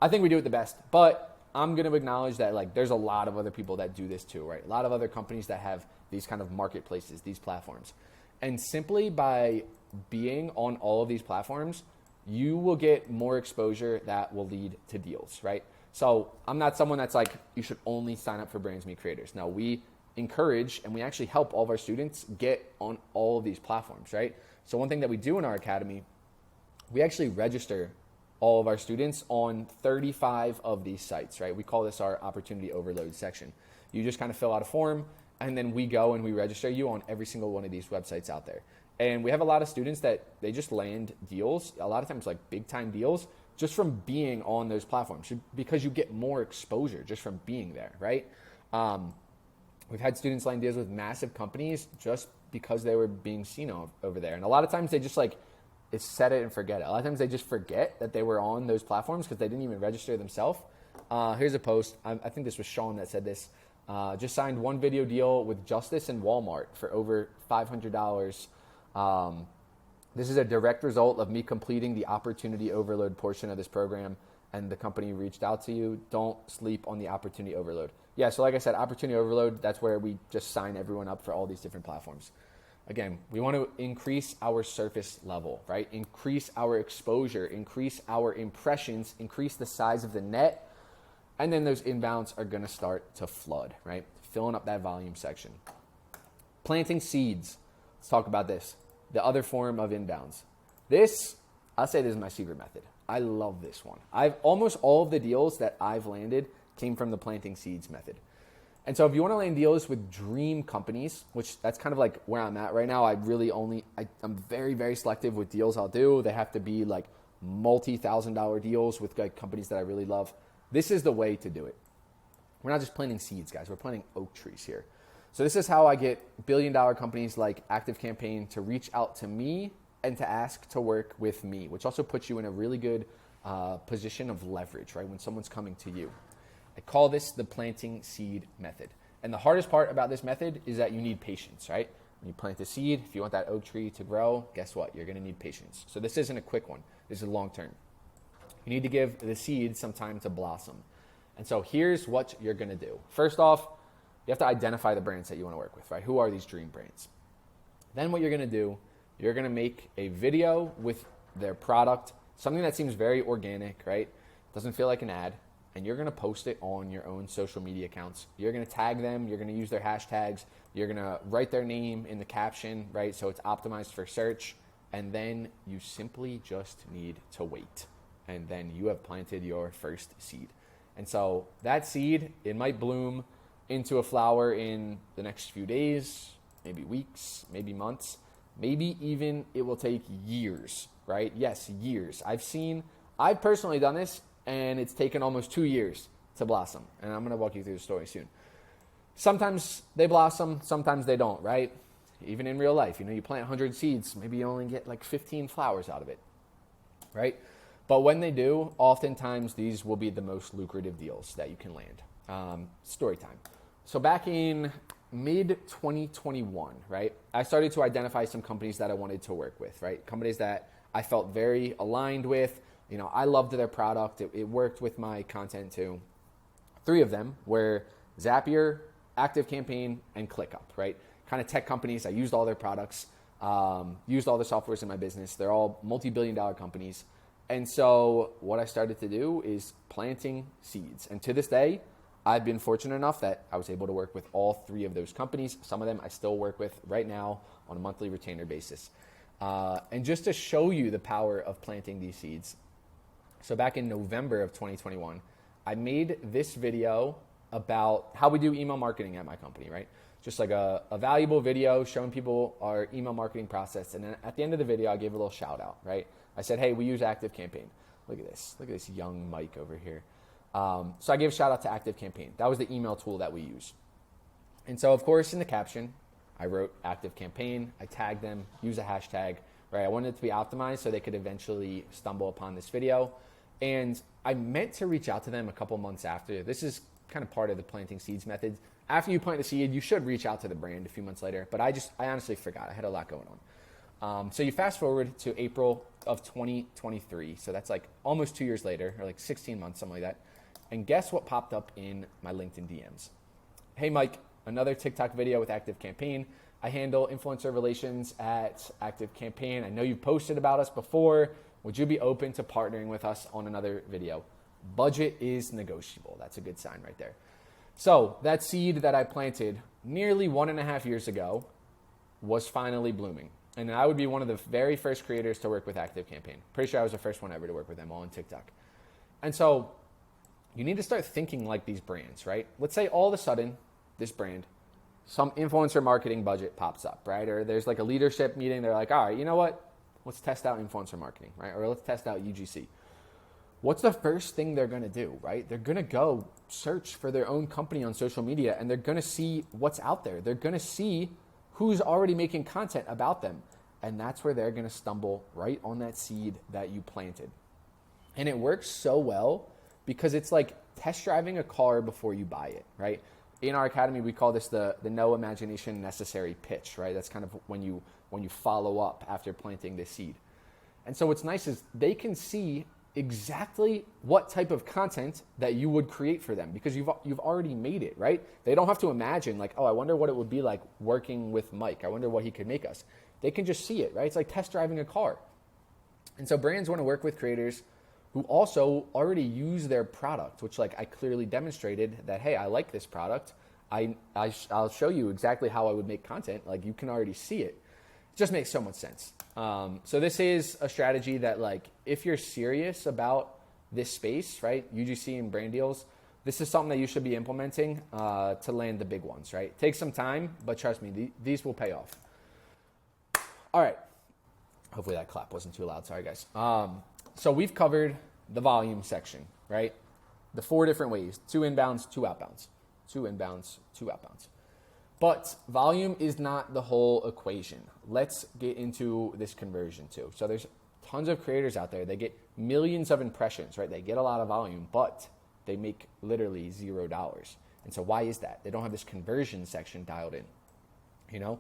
I think we do it the best, but I'm going to acknowledge that like there's a lot of other people that do this too, right? A lot of other companies that have these kind of marketplaces, these platforms. And simply by being on all of these platforms, you will get more exposure that will lead to deals, right? So I'm not someone that's like, you should only sign up for Brands Meet Creators. No, we encourage and we actually help all of our students get on all of these platforms, right? So one thing that we do in our academy, we actually register all of our students on 35 of these sites, right? We call this our opportunity overload section. You just kind of fill out a form and then we go and we register you on every single one of these websites out there. And we have a lot of students that they just land deals, a lot of times like big time deals, just from being on those platforms because you get more exposure just from being there, right? We've had students land deals with massive companies just because they were being seen over there. And a lot of times they just like, it's set it and forget it. A lot of times they just forget that they were on those platforms because they didn't even register themselves. Here's a post. I think this was Sean that said this. Just signed one video deal with Justice and Walmart for over $500. This is a direct result of me completing the opportunity overload portion of this program, and the company reached out to you. Don't sleep on the opportunity overload. Yeah, so like I said, opportunity overload, that's where we just sign everyone up for all these different platforms. Again, we want to increase our surface level, right? Increase our exposure, increase our impressions, increase the size of the net, and then those inbounds are going to start to flood, right? Filling up that volume section. Planting seeds. Let's talk about this. The other form of inbounds. This, I'll say this is my secret method. I love this one. Almost all of the deals that I've landed came from the planting seeds method. And so if you want to land deals with dream companies, which that's kind of like where I'm at right now, I'm very, very selective with deals I'll do. They have to be like multi-$1,000 deals with like companies that I really love. This is the way to do it. We're not just planting seeds, guys. We're planting oak trees here. So this is how I get billion-dollar companies like ActiveCampaign to reach out to me and to ask to work with me, which also puts you in a really good position of leverage, right? When someone's coming to you. I call this the planting seed method. And the hardest part about this method is that you need patience, right? When you plant a seed, if you want that oak tree to grow, guess what? You're going to need patience. So this isn't a quick one. This is long term. You need to give the seed some time to blossom. And so here's what you're going to do. First off, you have to identify the brands that you want to work with, right? Who are these dream brands? Then what you're going to do, you're going to make a video with their product, something that seems very organic, right? Doesn't feel like an ad. And you're going to post it on your own social media accounts. You're going to tag them. You're going to use their hashtags. You're going to write their name in the caption, right? So it's optimized for search. And then you simply just need to wait. And then you have planted your first seed. And so that seed, it might bloom into a flower in the next few days, maybe weeks, maybe months, maybe even it will take years, right? Yes, years. I've personally done this, and it's taken almost 2 years to blossom. And I'm going to walk you through the story soon. Sometimes they blossom, sometimes they don't, right? Even in real life, you plant 100 seeds, maybe you only get like 15 flowers out of it, right? But when they do, oftentimes these will be the most lucrative deals that you can land. Story time. So back in mid-2021, right, I started to identify some companies that I wanted to work with, right? Companies that I felt very aligned with. I loved their product. It worked with my content too. 3 of them were Zapier, ActiveCampaign, and ClickUp, right? Kind of tech companies. I used all their products, used all the softwares in my business. They're all multi-billion-dollar companies. And so what I started to do is planting seeds. And to this day, I've been fortunate enough that I was able to work with all 3 of those companies. Some of them I still work with right now on a monthly retainer basis. And just to show you the power of planting these seeds, so back in November of 2021, I made this video about how we do email marketing at my company, right? Just like a valuable video showing people our email marketing process. And then at the end of the video, I gave a little shout out, right? I said, hey, we use ActiveCampaign. Look at this. Look at this young Mike over here. So I gave a shout out to ActiveCampaign. That was the email tool that we use. And so, of course, in the caption, I wrote ActiveCampaign. I tagged them, use a hashtag, right? I wanted it to be optimized so they could eventually stumble upon this video. And I meant to reach out to them a couple months after. This is kind of part of the planting seeds method. After you plant a seed, you should reach out to the brand a few months later. But I honestly forgot. I had a lot going on. So you fast forward to April of 2023. So that's like almost 2 years later, or like 16 months, something like that. And guess what popped up in my LinkedIn DMs? Hey, Mike, another TikTok video with ActiveCampaign. I handle influencer relations at ActiveCampaign. I know you've posted about us before. Would you be open to partnering with us on another video? Budget is negotiable. That's a good sign right there. So that seed that I planted nearly 1.5 years ago was finally blooming. And I would be one of the very first creators to work with ActiveCampaign. Pretty sure I was the first one ever to work with them all on TikTok. And so you need to start thinking like these brands, right? Let's say all of a sudden, this brand, some influencer marketing budget pops up, right? Or there's like a leadership meeting. They're like, all right, you know what? Let's test out influencer marketing, right? Or let's test out UGC. what's the first thing they're going to do, right? They're going to go search for their own company on social media, and they're going to see what's out there. They're going to see who's already making content about them. And that's where they're going to stumble right on that seed that you planted. And it works so well because it's like test driving a car before you buy it, right? In our academy, we call this the no imagination necessary pitch, right? That's kind of when you follow up after planting this seed. And so what's nice is they can see exactly what type of content that you would create for them because you've already made it, right? They don't have to imagine like, oh, I wonder what it would be like working with Mike. I wonder what he could make us. They can just see it, right? It's like test driving a car. And so brands want to work with creators who also already use their product, which like I clearly demonstrated that, hey, I like this product. I'll show you exactly how I would make content. Like you can already see it. It just makes so much sense. So this is a strategy that like, if you're serious about this space, right? UGC and brand deals, this is something that you should be implementing to land the big ones, right? Take some time, but trust me, these will pay off. All right. Hopefully that clap wasn't too loud. Sorry, guys. So we've covered the volume section, right? The 4 different ways, 2 inbounds, 2 outbounds, 2 inbounds, 2 outbounds. But volume is not the whole equation. Let's get into this conversion too. So there's tons of creators out there. They get millions of impressions, right? They get a lot of volume, but they make literally $0. And so why is that? They don't have this conversion section dialed in, you know?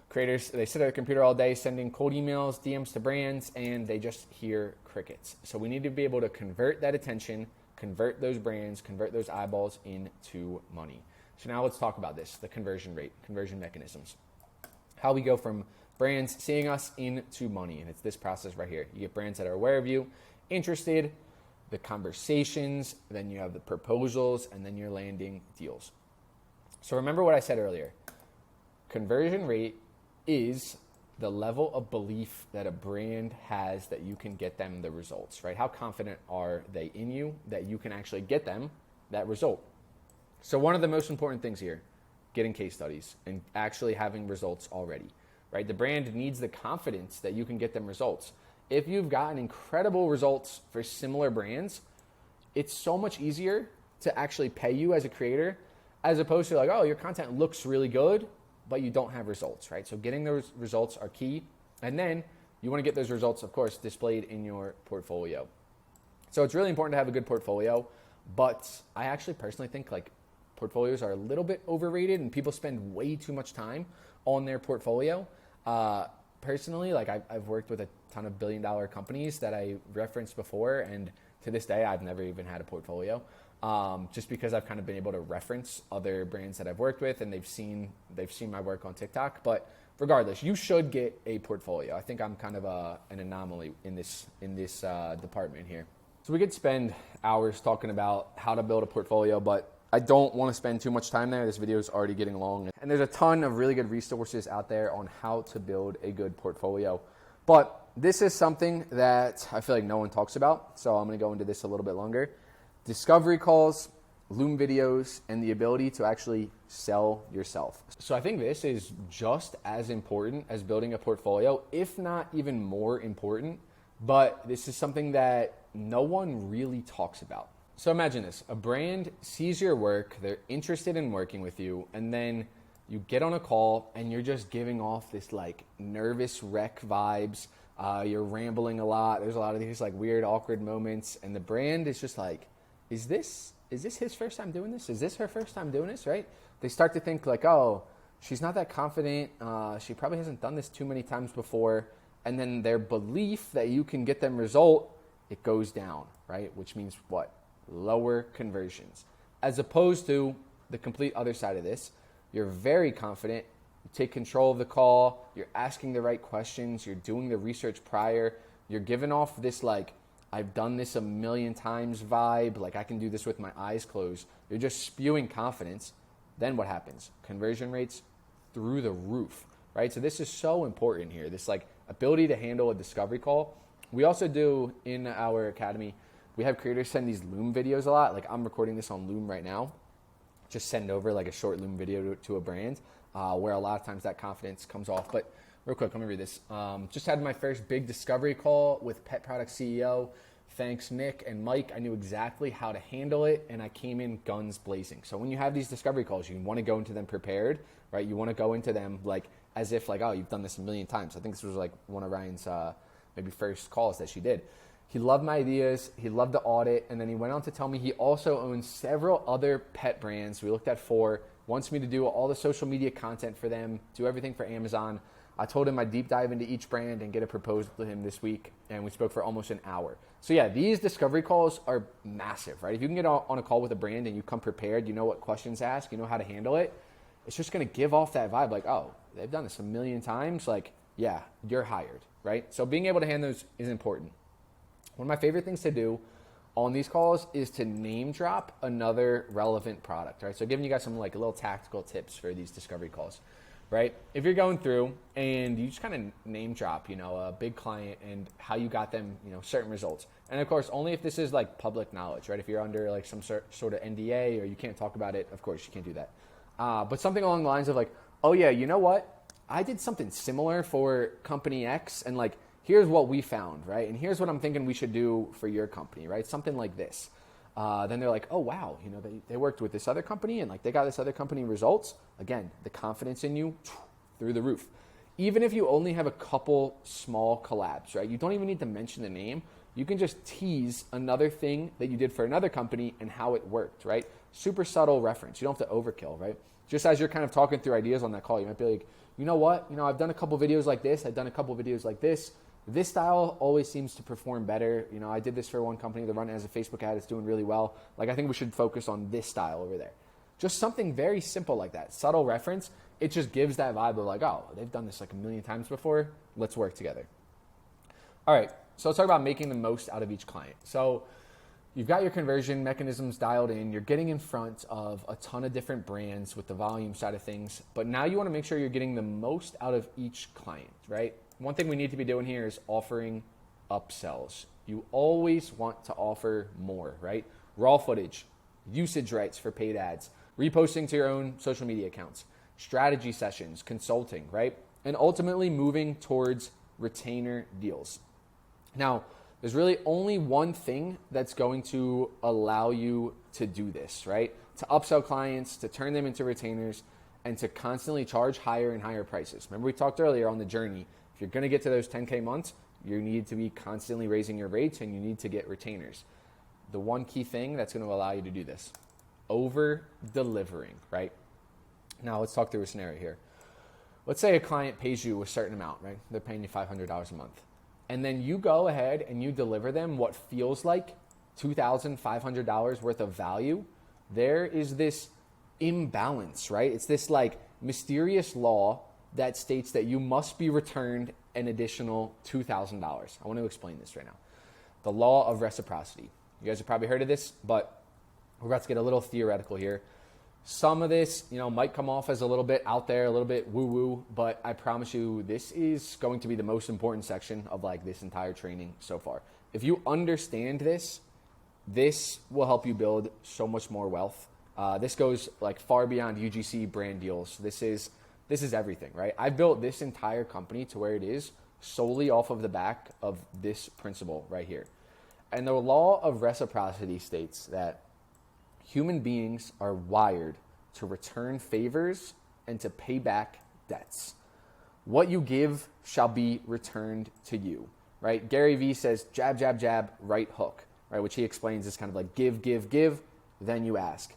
Creators, they sit at a computer all day sending cold emails, DMs to brands, and they just hear crickets. So we need to be able to convert that attention, convert those brands, convert those eyeballs into money. So now let's talk about this, the conversion rate, conversion mechanisms. How we go from brands seeing us into money, and it's this process right here. You get brands that are aware of you, interested, the conversations, then you have the proposals, and then you're landing deals. So remember what I said earlier. Conversion rate is the level of belief that a brand has that you can get them the results, right? How confident are they in you that you can actually get them that result? So one of the most important things here, getting case studies and actually having results already, right? The brand needs the confidence that you can get them results. If you've gotten incredible results for similar brands, it's so much easier to actually pay you as a creator as opposed to like, oh, your content looks really good, but you don't have results, right? So getting those results are key. And then you want to get those results, of course, displayed in your portfolio. So it's really important to have a good portfolio, but I actually personally think like portfolios are a little bit overrated and people spend way too much time on their portfolio. Personally, like I've worked with a ton of billion-dollar companies that I referenced before, and to this day, I've never even had a portfolio. Just because I've kind of been able to reference other brands that I've worked with and they've seen my work on TikTok. But regardless, you should get a portfolio. I think I'm kind of an anomaly in this department here. So we could spend hours talking about how to build a portfolio, but I don't want to spend too much time there. This video is already getting long. And there's a ton of really good resources out there on how to build a good portfolio. But this is something that I feel like no one talks about. So I'm going to go into this a little bit longer. Discovery calls, Loom videos, and the ability to actually sell yourself. So I think this is just as important as building a portfolio, if not even more important, but this is something that no one really talks about. So imagine this, a brand sees your work, they're interested in working with you, and then you get on a call and you're just giving off this like nervous wreck vibes. You're rambling a lot. There's a lot of these like weird, awkward moments, and the brand is just like, is this his first time doing this? Is this her first time doing this, right? They start to think like, oh, she's not that confident. She probably hasn't done this too many times before. And then their belief that you can get them result, it goes down, right? Which means what? Lower conversions. As opposed to the complete other side of this, you're very confident. You take control of the call. You're asking the right questions. You're doing the research prior. You're giving off this like, I've done this a million times vibe, like I can do this with my eyes closed. You're just spewing confidence. Then what happens? Conversion rates through the roof, right? So this is so important here, this like ability to handle a discovery call. We also do in our academy, we have creators send these Loom videos a lot. Like I'm recording this on Loom right now. Just send over like a short Loom video to a brand where a lot of times that confidence comes off. But real quick, let me read this. Just had my first big discovery call with Pet Product CEO. Thanks, Nick and Mike. I knew exactly how to handle it, and I came in guns blazing. So when you have these discovery calls, you want to go into them prepared, right? You want to go into them like as if like, oh, you've done this a million times. I think this was like one of Ryan's maybe first calls that she did. He loved my ideas. He loved the audit. And then he went on to tell me he also owns several other pet brands. We looked at 4, wants me to do all the social media content for them, do everything for Amazon. I told him I'd deep dive into each brand and get a proposal to him this week. And we spoke for almost an hour. So yeah, these discovery calls are massive, right? If you can get on a call with a brand and you come prepared, you know what questions to ask, you know how to handle it, it's just going to give off that vibe like, oh, they've done this a million times. Like, yeah, you're hired, right? So being able to handle those is important. One of my favorite things to do on these calls is to name drop another relevant product, right? So giving you guys some like little tactical tips for these discovery calls, right? If you're going through and you just kind of name drop, you know, a big client and how you got them, you know, certain results. And of course, only if this is like public knowledge, right? If you're under like some sort of NDA or you can't talk about it, of course you can't do that. But something along the lines of like, oh yeah, you know what? I did something similar for company X and like, here's what we found, right? And here's what I'm thinking we should do for your company, right? Something like this. Then they're like, oh, wow, you know, they worked with this other company and like they got this other company results. Again, the confidence in you through the roof. Even if you only have a couple small collabs, right? You don't even need to mention the name. You can just tease another thing that you did for another company and how it worked, right? Super subtle reference. You don't have to overkill, right? Just as you're kind of talking through ideas on that call, you might be like, you know what? You know, I've done a couple videos like this. I've done a couple videos like this. This style always seems to perform better. You know, I did this for one company. They're running as a Facebook ad. It's doing really well. Like, I think we should focus on this style over there. Just something very simple like that. Subtle reference. It just gives that vibe of like, oh, they've done this like a million times before. Let's work together. All right. So let's talk about making the most out of each client. So you've got your conversion mechanisms dialed in. You're getting in front of a ton of different brands with the volume side of things. But now you want to make sure you're getting the most out of each client, right? One thing we need to be doing here is offering upsells. You always want to offer more, right? Raw footage, usage rights for paid ads, reposting to your own social media accounts, strategy sessions, consulting, right? And ultimately moving towards retainer deals. Now, there's really only one thing that's going to allow you to do this, right? To upsell clients, to turn them into retainers, and to constantly charge higher and higher prices. Remember we talked earlier on the journey. If you're going to get to those 10K months, you need to be constantly raising your rates and you need to get retainers. The one key thing that's going to allow you to do this, over-delivering, right? Now let's talk through a scenario here. Let's say a client pays you a certain amount, right? They're paying you $500 a month. And then you go ahead and you deliver them what feels like $2,500 worth of value. There is this imbalance, right? It's this like mysterious law that states that you must be returned an additional $2,000. I want to explain this right now. The law of reciprocity. You guys have probably heard of this, but we're about to get a little theoretical here. Some of this, you know, might come off as a little bit out there, a little bit woo-woo, but I promise you this is going to be the most important section of like this entire training so far. If you understand this, this will help you build so much more wealth. This goes like far beyond UGC brand deals. This is everything, right? I built this entire company to where it is solely off of the back of this principle right here. And the law of reciprocity states that human beings are wired to return favors and to pay back debts. What you give shall be returned to you, right? Gary Vee says, jab, jab, jab, right hook, right? Which he explains is kind of like give, give, give, then you ask.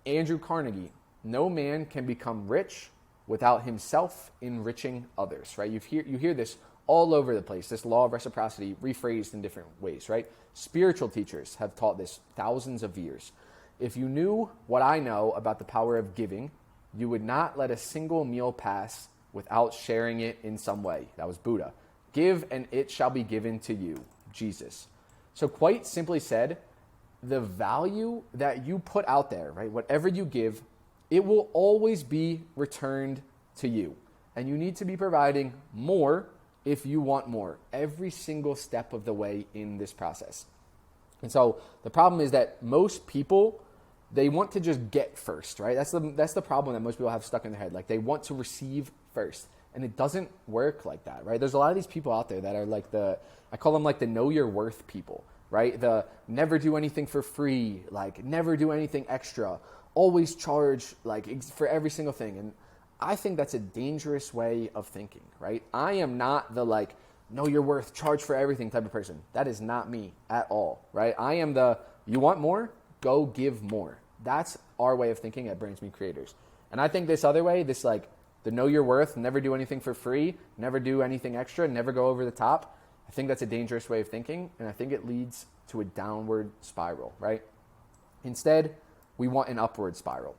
Andrew Carnegie, no man can become rich without himself enriching others, right? You hear this all over the place, this law of reciprocity rephrased in different ways, right? Spiritual teachers have taught this thousands of years. If you knew what I know about the power of giving, you would not let a single meal pass without sharing it in some way. That was Buddha. Give and it shall be given to you, Jesus. So quite simply said, the value that you put out there, right? Whatever you give, it will always be returned to you. And you need to be providing more if you want more every single step of the way in this process. And so the problem is that most people, they want to just get first, right? That's the problem that most people have stuck in their head. Like they want to receive first. And it doesn't work like that, right? There's a lot of these people out there that are like I call them like the know your worth people. right? The never do anything for free, like never do anything extra, always charge like for every single thing. And I think that's a dangerous way of thinking, right? I am not the like, know your worth, charge for everything type of person. That is not me at all, right? I am the, you want more? Go give more. That's our way of thinking at Brands Meet Creators. And I think this other way, this like the know your worth, never do anything for free, never do anything extra, never go over the top. I think that's a dangerous way of thinking. And I think it leads to a downward spiral, right? Instead, we want an upward spiral.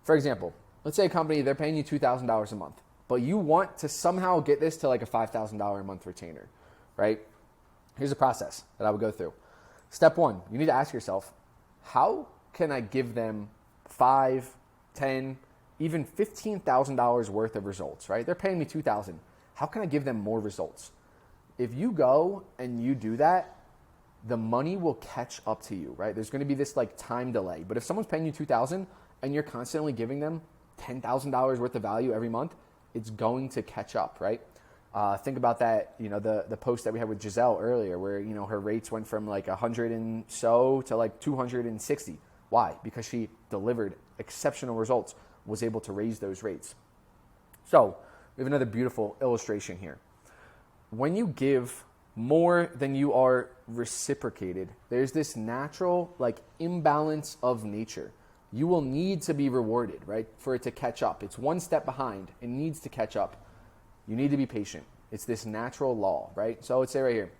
For example, let's say a company, they're paying you $2,000 a month, but you want to somehow get this to like a $5,000 a month retainer, right? Here's a process that I would go through. Step one, you need to ask yourself, how can I give them $5, $10, even $15,000 worth of results, right? They're paying me $2,000. How can I give them more results? If you go and you do that, the money will catch up to you, right? There's going to be this like time delay. But if someone's paying you $2,000 and you're constantly giving them $10,000 worth of value every month, it's going to catch up, right? Think about that, you know, the post that we had with Giselle earlier where, you know, her rates went from like 100 and so to like 260. Why? Because she delivered exceptional results, was able to raise those rates. So we have another beautiful illustration here. When you give more than you are reciprocated, there's this natural like imbalance of nature. You will need to be rewarded, right? For it to catch up. It's one step behind. It needs to catch up. You need to be patient. It's this natural law, right? So let's say right here,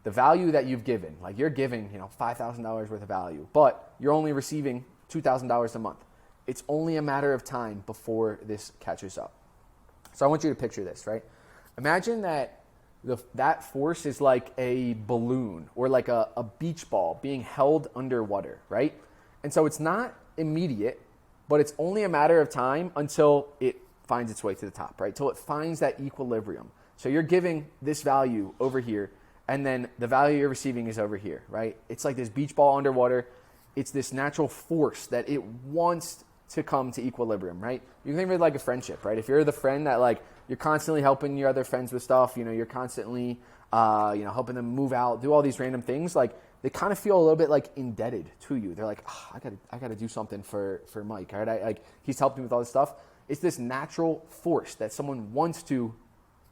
the value that you've given, like you're giving, you know, $5,000 worth of value, but you're only receiving $2,000 a month. It's only a matter of time before this catches up. So I want you to picture this, right? Imagine that that force is like a balloon or like a beach ball being held underwater, right? And so it's not immediate, but it's only a matter of time until it finds its way to the top, right? Till it finds that equilibrium. So you're giving this value over here, and then the value you're receiving is over here, right? It's like this beach ball underwater. It's this natural force that it wants to come to equilibrium, right? You can think of it like a friendship, right? If you're the friend that like you're constantly helping your other friends with stuff, you know, you're constantly, helping them move out, do all these random things, like they kind of feel a little bit like indebted to you. They're like, I gotta do something for Mike, all right? Like he's helped me with all this stuff. It's this natural force that someone wants to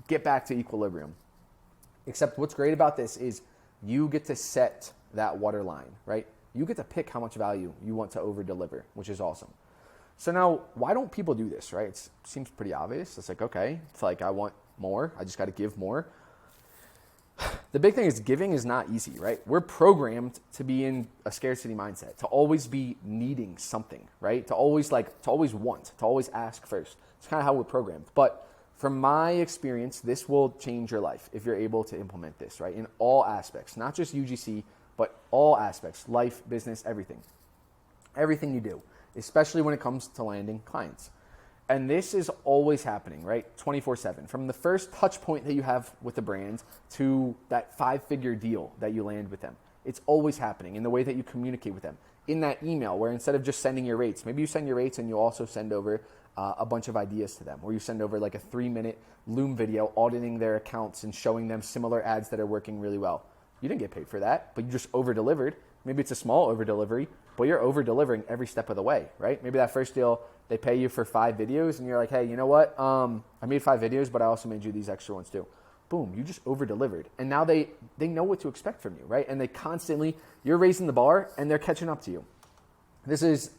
get back to equilibrium. Except what's great about this is you get to set that water line, right? You get to pick how much value you want to over deliver, which is awesome. So now, why don't people do this, right? It seems pretty obvious. It's like, okay, it's like I want more. I just got to give more. The big thing is giving is not easy, right? We're programmed to be in a scarcity mindset, to always be needing something, right? To always want, to always ask first. It's kind of how we're programmed. But from my experience, this will change your life if you're able to implement this, right? In all aspects, not just UGC, but all aspects, life, business, everything. Everything you do, especially when it comes to landing clients. And this is always happening, right? 24/7. From the first touch point that you have with a brand to that 5-figure deal that you land with them. It's always happening in the way that you communicate with them. In that email where instead of just sending your rates, maybe you send your rates and you also send over a bunch of ideas to them. Or you send over like a 3-minute Loom video auditing their accounts and showing them similar ads that are working really well. You didn't get paid for that, but you just over-delivered. Maybe it's a small over-delivery, but you're over-delivering every step of the way, right? Maybe that first deal, they pay you for 5 videos and you're like, hey, you know what? I made 5 videos, but I also made you these extra ones too. Boom, you just over-delivered. And now they know what to expect from you, right? And they constantly, you're raising the bar and they're catching up to you. This is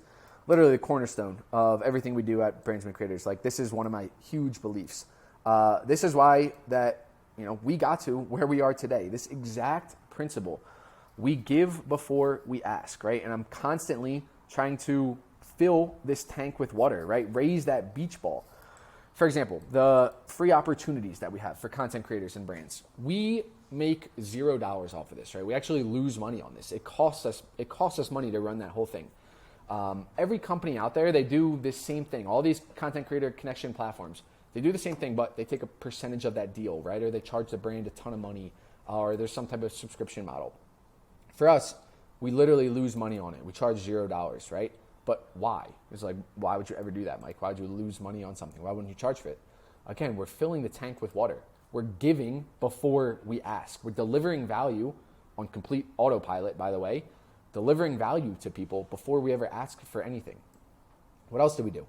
literally the cornerstone of everything we do at Brands Meet Creators. Like this is one of my huge beliefs. This is why that, we got to where we are today. This exact principle. We give before we ask, right? And I'm constantly trying to fill this tank with water, right? Raise that beach ball. For example, the free opportunities that we have for content creators and brands. We make $0 off of this, right? We actually lose money on this. It costs us money to run that whole thing. Every company out there, they do this same thing. All these content creator connection platforms, they do the same thing, but they take a percentage of that deal, right? Or they charge the brand a ton of money, or there's some type of subscription model. For us, we literally lose money on it. We charge $0, right? But why? It's like, why would you ever do that, Mike? Why would you lose money on something? Why wouldn't you charge for it? Again, we're filling the tank with water. We're giving before we ask. We're delivering value on complete autopilot, by the way, delivering value to people before we ever ask for anything. What else do we do?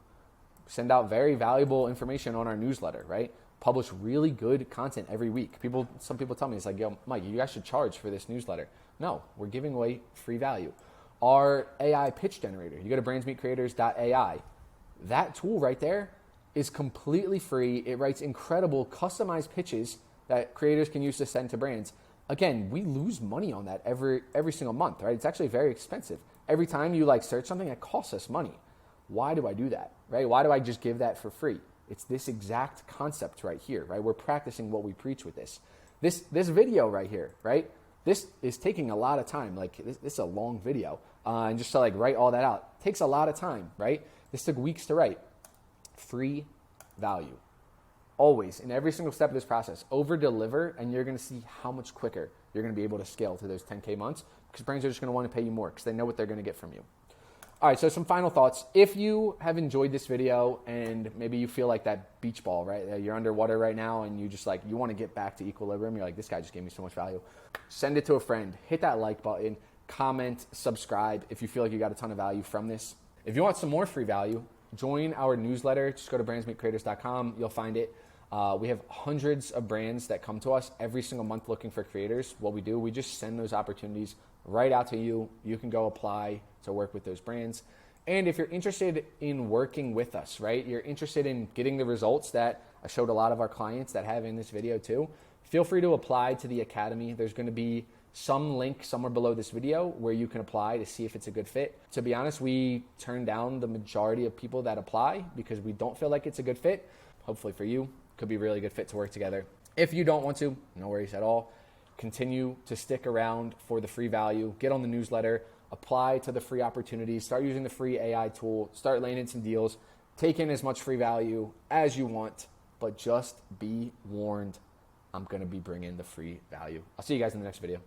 Send out very valuable information on our newsletter, right? Publish really good content every week. Some people tell me, it's like, yo, Mike, you guys should charge for this newsletter. No, we're giving away free value. Our AI pitch generator, you go to brandsmeetcreators.ai. That tool right there is completely free. It writes incredible customized pitches that creators can use to send to brands. Again, we lose money on that every single month, right? It's actually very expensive. Every time you like search something, it costs us money. Why do I do that, right? Why do I just give that for free? It's this exact concept right here, right? We're practicing what we preach with this. This video right here, right? This is taking a lot of time. Like this is a long video. And just to like write all that out takes a lot of time, right? This took weeks to write. Free value. Always, in every single step of this process, over deliver, and you're going to see how much quicker you're going to be able to scale to those 10K months, because brands are just going to want to pay you more because they know what they're going to get from you. All right, so some final thoughts. If you have enjoyed this video and maybe you feel like that beach ball, right? You're underwater right now and you just like, you want to get back to equilibrium. You're like, this guy just gave me so much value. Send it to a friend. Hit that like button. Comment, subscribe if you feel like you got a ton of value from this. If you want some more free value, join our newsletter. Just go to brandsmeetcreators.com. You'll find it. We have hundreds of brands that come to us every single month looking for creators. What we do, we just send those opportunities right out to you. You can go apply to work with those brands. And if you're interested in working with us, right, you're interested in getting the results that I showed a lot of our clients that have in this video too, feel free to apply to the Academy. There's going to be some link somewhere below this video where you can apply to see if it's a good fit. To be honest, we turn down the majority of people that apply because we don't feel like it's a good fit. Hopefully for you, could be a really good fit to work together. If you don't want to, no worries at all. Continue to stick around for the free value. Get on the newsletter, apply to the free opportunities, start using the free AI tool, start laying in some deals, take in as much free value as you want, but just be warned, I'm going to be bringing the free value. I'll see you guys in the next video.